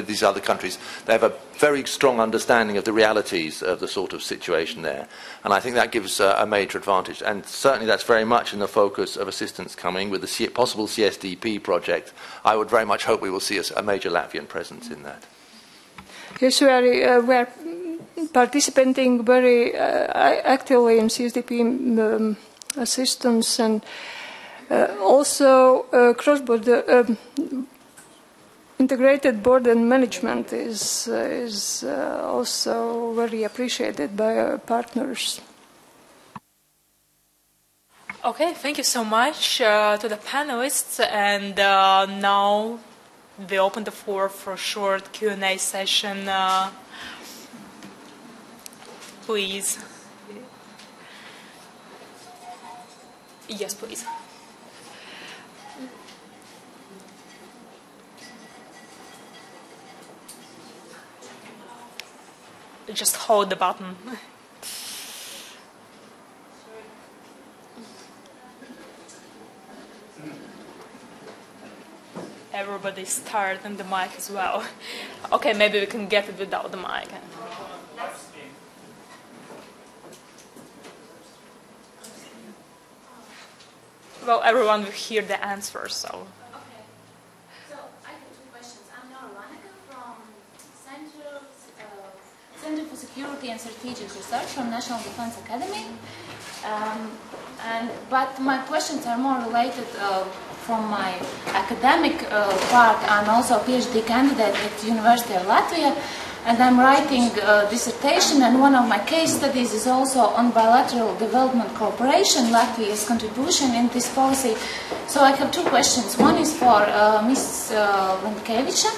these other countries, they have a very strong understanding of the realities of the sort of situation there. And I think that gives a major advantage. And certainly that's very much in the focus of assistance coming with the possible CSDP project. I would very much hope we will see a major Latvian presence in that. Yes, we are participating very actively in CSDP assistance, and also cross-border integrated border management is also very appreciated by our partners. Okay, thank you so much to the panelists, and now we open the floor for a short Q&A session. Please. Yes, please. Just hold the button. Everybody's tired and the mic as well. Okay, maybe we can get it without the mic. Well, everyone will hear the answer, so. Okay. So I have two questions. I'm Nora from Center for Security and Strategic Research from National Defense Academy. But my questions are more related from my academic part. I'm also a PhD candidate at the University of Latvia, and I'm writing a dissertation, and one of my case studies is also on bilateral development cooperation, Latvia's contribution in this policy. So I have two questions. One is for Ms. Lenkeviča.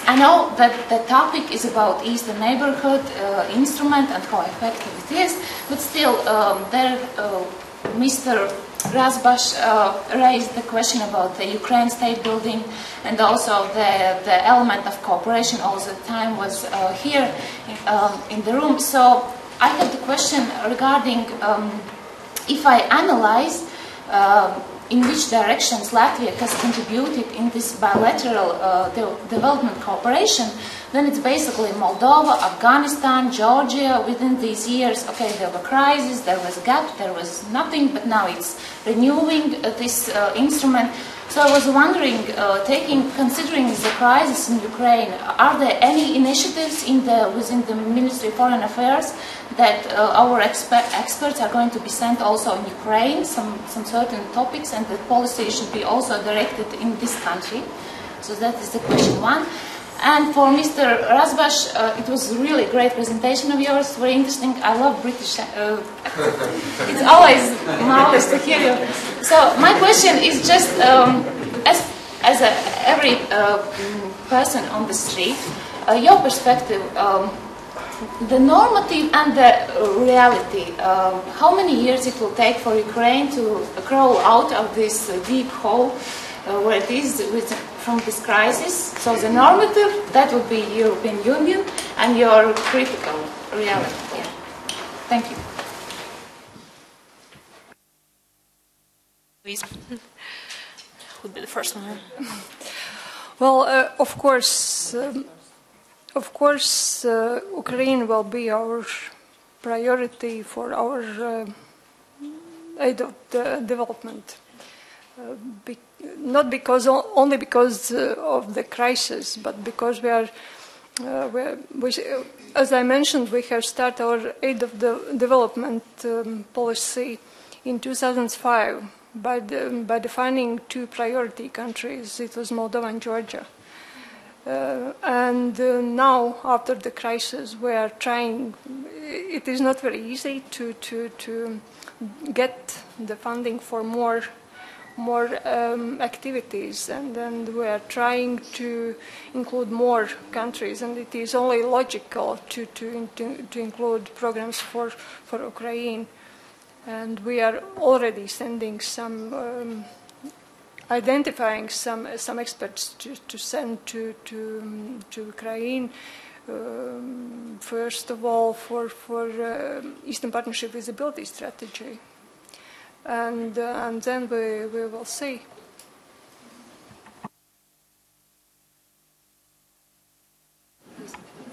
I know that the topic is about Eastern Neighbourhood Instrument and how effective it is, but still Mr. Rasbash raised the question about the Ukraine state building, and also the element of cooperation all the time was here in the room. So I have the question regarding if I analyze in which directions Latvia has contributed in this bilateral development cooperation, then it's basically Moldova, Afghanistan, Georgia. Within these years, okay, there were crises, there was a gap, there was nothing, but now it's renewing this instrument. So I was wondering, considering the crisis in Ukraine, are there any initiatives within the Ministry of Foreign Affairs that our experts are going to be sent also in Ukraine, some certain topics, and the policy should be also directed in this country? So that is the question one. And for Mr. Rasbash, it was a really great presentation of yours, very interesting. I love British. It's always marvelous to hear you. So my question is just, as every person on the street, your perspective, the normative and the reality, how many years it will take for Ukraine to crawl out of this deep hole where it is from this crisis? So the normative, that would be European Union, and your critical reality. Yeah. Thank you. Please. Who'd be the first one? Well, of course, Ukraine will be our priority for our aid of development. Not only because of the crisis, but because as I mentioned, we have started our aid of development policy in 2005 by defining two priority countries. It was Moldova and Georgia. And now, after the crisis, we are trying. It is not very easy to get the funding for more activities, and then we are trying to include more countries, and it is only logical to include programs for Ukraine. And we are already sending identifying some experts to send to Ukraine First of all, for Eastern Partnership Visibility Strategy, and then we will see.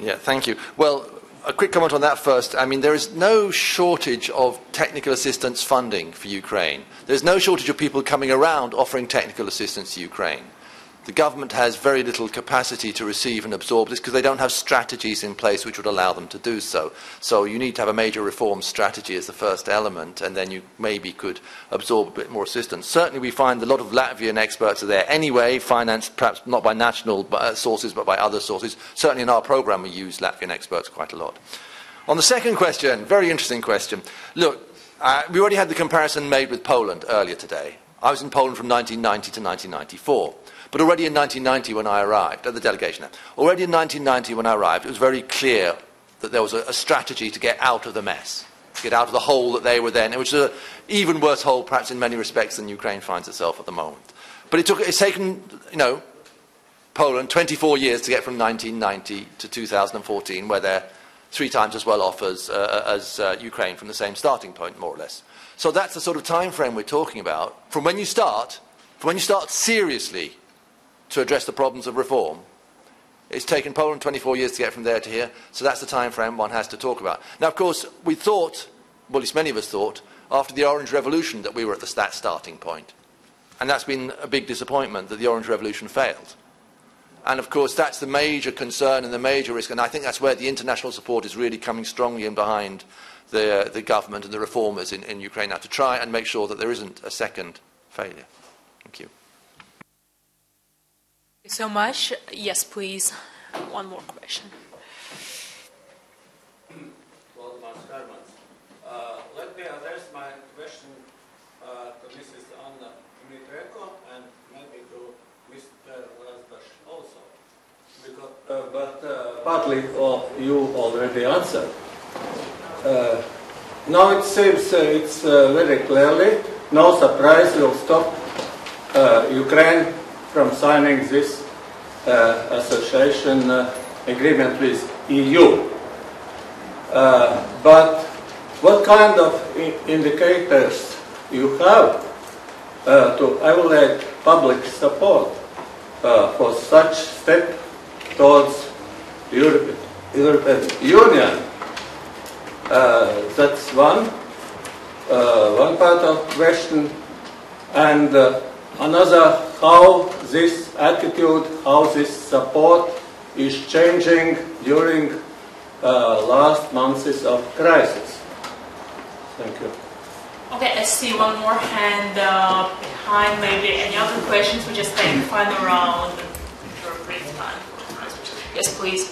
Yeah, thank you. Well, a quick comment on that first. I mean, there is no shortage of technical assistance funding for Ukraine. There's no shortage of people coming around offering technical assistance to Ukraine. The government has very little capacity to receive and absorb this because they don't have strategies in place which would allow them to do so. So you need to have a major reform strategy as the first element, and then you maybe could absorb a bit more assistance. Certainly we find a lot of Latvian experts are there anyway, financed perhaps not by national sources but by other sources. Certainly in our programme we use Latvian experts quite a lot. On the second question, very interesting question. Look, we already had the comparison made with Poland earlier today. I was in Poland from 1990 to 1994. But already in 1990 when I arrived, at the delegation, already in 1990 when I arrived, it was very clear that there was a strategy to get out of the mess, to get out of the hole that they were then, which is an even worse hole perhaps in many respects than Ukraine finds itself at the moment. But it's taken, Poland 24 years to get from 1990 to 2014, where they're 3 times as well off as Ukraine from the same starting point, more or less. So that's the sort of time frame we're talking about. From when you start seriously to address the problems of reform. It's taken Poland 24 years to get from there to here, so that's the time frame one has to talk about. Now, of course, we thought, well, at least many of us thought, after the Orange Revolution that we were at that starting point. And that's been a big disappointment that the Orange Revolution failed. And, of course, that's the major concern and the major risk, and I think that's where the international support is really coming strongly in behind the government and the reformers in Ukraine now, to try and make sure that there isn't a second failure. Thank you. Thank you so much. Yes, please. One more question. Let me address my question to Mrs. Dmytrenko and maybe to Mr. Rasbash also. Because, but partly you already answered. Now it seems it's very clearly no surprise will stop Ukraine from signing this association agreement with EU. But what kind of indicators you have to evaluate public support for such step towards European Union? That's one part of the question. And another, how this attitude, how this support is changing during last months of crisis. Thank you. Okay, I see one more hand behind. Maybe any other questions? We just take the final round for a brief time. Yes, please.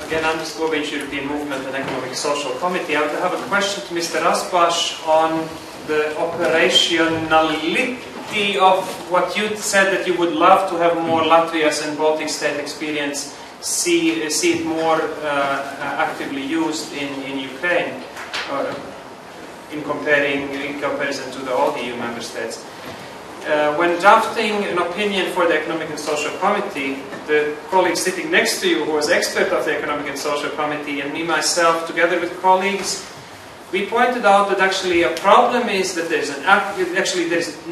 Again, I'm the Slovenian European Movement and Economic Social Committee. I would have a question to Mr. Rasbash on the operationality of what you said, that you would love to have more Latvia's and Baltic State experience, see it more actively used in Ukraine, in comparison to all the EU member states. When drafting an opinion for the Economic and Social Committee, the colleague sitting next to you, who was expert of the Economic and Social Committee, and me myself, together with colleagues, we pointed out that actually a problem is that there is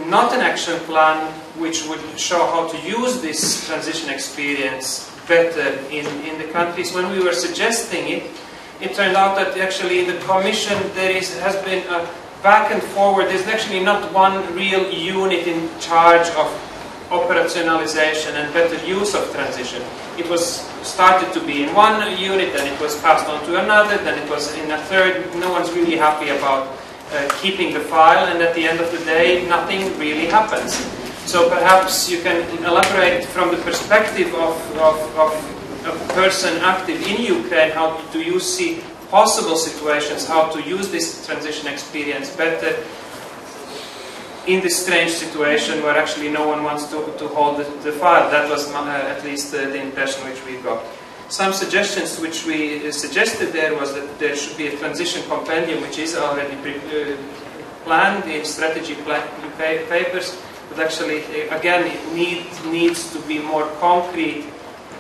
not an action plan which would show how to use this transition experience better in the countries. When we were suggesting it, it turned out that actually in the Commission there has been a back and forward. There's actually not one real unit in charge of operationalization and better use of transition. It was started to be in one unit, then it was passed on to another, then it was in a third. No one's really happy about keeping the file, and at the end of the day, nothing really happens. So perhaps you can elaborate from the perspective of a person active in Ukraine, how do you see possible situations, how to use this transition experience better in this strange situation where actually no one wants to hold the file. That was at least the impression which we got. Some suggestions which we suggested there was that there should be a transition compendium, which is already planned in strategy papers, but actually, again, it needs to be more concrete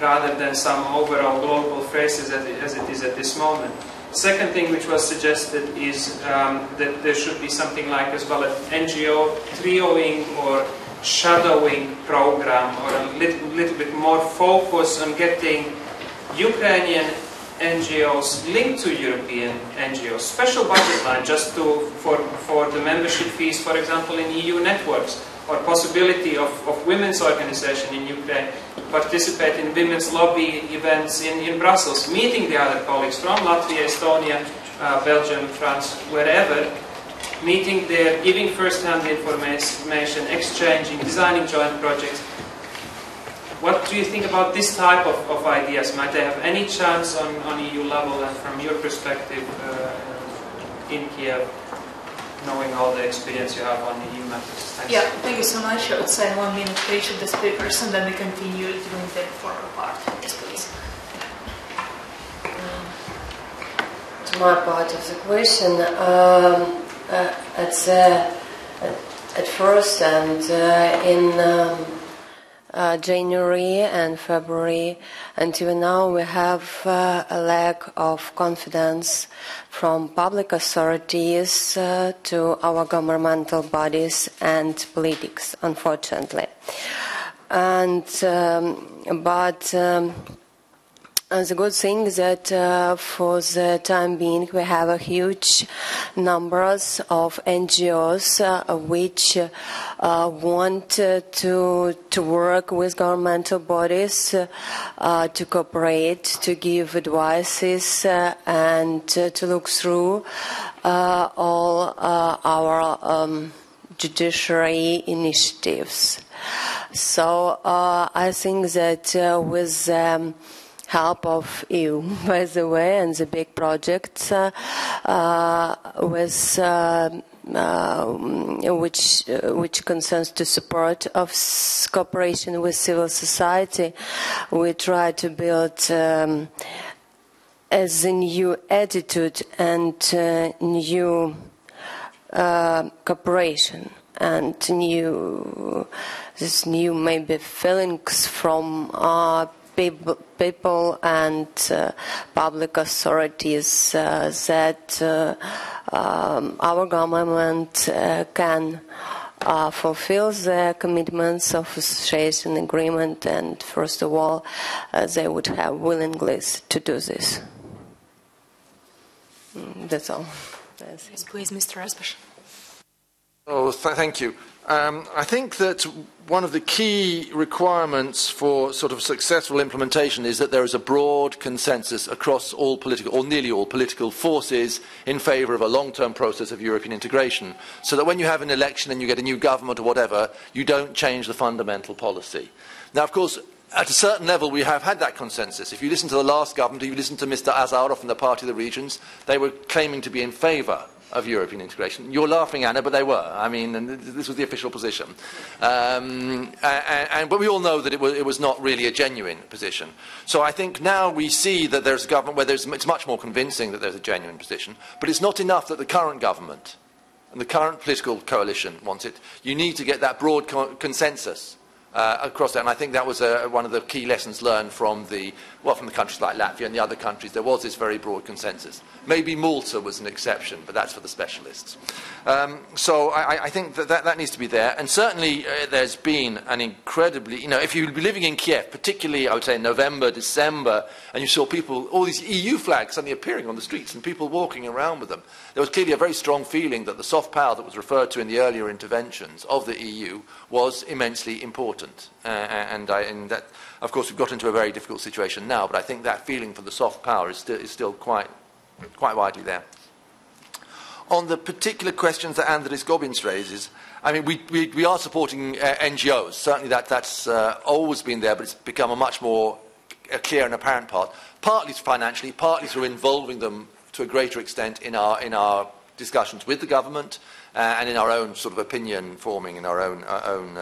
rather than some overall global phrases as it is at this moment. Second thing which was suggested is that there should be something like as well an NGO trioing or shadowing program, or a little bit more focus on getting Ukrainian NGOs linked to European NGOs, special budget line just for the membership fees, for example, in EU networks, or possibility of women's organization in Ukraine participate in women's lobby events in Brussels, meeting the other colleagues from Latvia, Estonia, Belgium, France, wherever, meeting there, giving first-hand information, exchanging, designing joint projects. What do you think about this type of ideas? Might they have any chance on EU level, and from your perspective in Kiev, knowing all the experience you have on EU matters? Thanks. Yeah, thank you so much. I would say 1 minute for each of the speakers, and then we continue doing the formal part. Yes, please. To my part of the question, at first and in January and February until now, we have a lack of confidence from public authorities to our governmental bodies and politics, unfortunately. And the good thing is that for the time being we have a huge numbers of NGOs which want to work with governmental bodies, to cooperate, to give advices, and to look through all our judiciary initiatives. So I think that with help of EU, by the way, and the big projects which concerns to support of cooperation with civil society, we try to build as a new attitude and new cooperation and this new maybe feelings from people and public authorities that our government can fulfill the commitments of association agreement, and first of all they would have willingness to do this. That's all. Yes, please, Mr. Rasbash. Oh, thank you. I think that one of the key requirements for sort of successful implementation is that there is a broad consensus across all political, or nearly all political forces in favour of a long-term process of European integration, so that when you have an election and you get a new government or whatever, you don't change the fundamental policy. Now, of course, at a certain level we have had that consensus. If you listen to the last government, if you listen to Mr. Azarov from the Party of the Regions, they were claiming to be in favour of European integration. You're laughing, Anna, but they were. I mean, and this was the official position. But we all know that it was not really a genuine position. So I think now we see that there's a government where it's much more convincing that there's a genuine position. But it's not enough that the current government and the current political coalition wants it. You need to get that broad consensus across that. And I think that was one of the key lessons learned from the countries like Latvia and the other countries. There was this very broad consensus. Maybe Malta was an exception, but that's for the specialists. So I think that needs to be there. And certainly there's been an incredibly, if you'd be living in Kiev, particularly I would say in November, December, and you saw people, all these EU flags suddenly appearing on the streets and people walking around with them, there was clearly a very strong feeling that the soft power that was referred to in the earlier interventions of the EU was immensely important. And that, of course, we've got into a very difficult situation now, but I think that feeling for the soft power is still quite widely there. On the particular questions that Andris Gobins raises, I mean, we are supporting NGOs. Certainly that's always been there, but it's become a much more clear and apparent part, partly financially, partly through involving them to a greater extent in our discussions with the government and in our own sort of opinion forming, in our own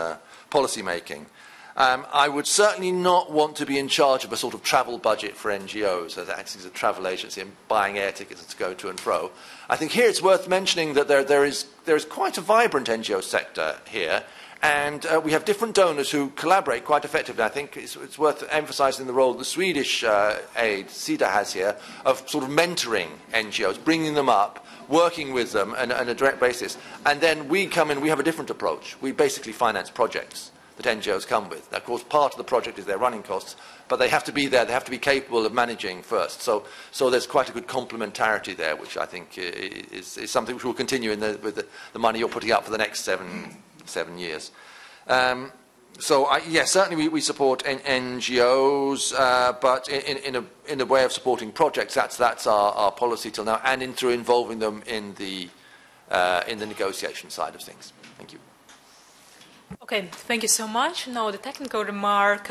policy making. I would certainly not want to be in charge of a sort of travel budget for NGOs as acting as a travel agency and buying air tickets to go to and fro. I think here it's worth mentioning that there is quite a vibrant NGO sector here, And we have different donors who collaborate quite effectively. I think it's worth emphasizing the role the Swedish aid, SIDA, has here of sort of mentoring NGOs, bringing them up, working with them on a direct basis. And then we come in, we have a different approach. We basically finance projects that NGOs come with. Now, of course, part of the project is their running costs, but they have to be there, they have to be capable of managing first. So there's quite a good complementarity there, which I think is something which will continue with the money you're putting up for the next seven years. Yes, certainly we support NGOs, but in a way of supporting projects, that's our policy till now, and through involving them in the negotiation side of things. Thank you. Okay, thank you so much. Now the technical remark,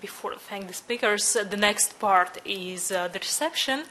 before I thank the speakers, the next part is the reception.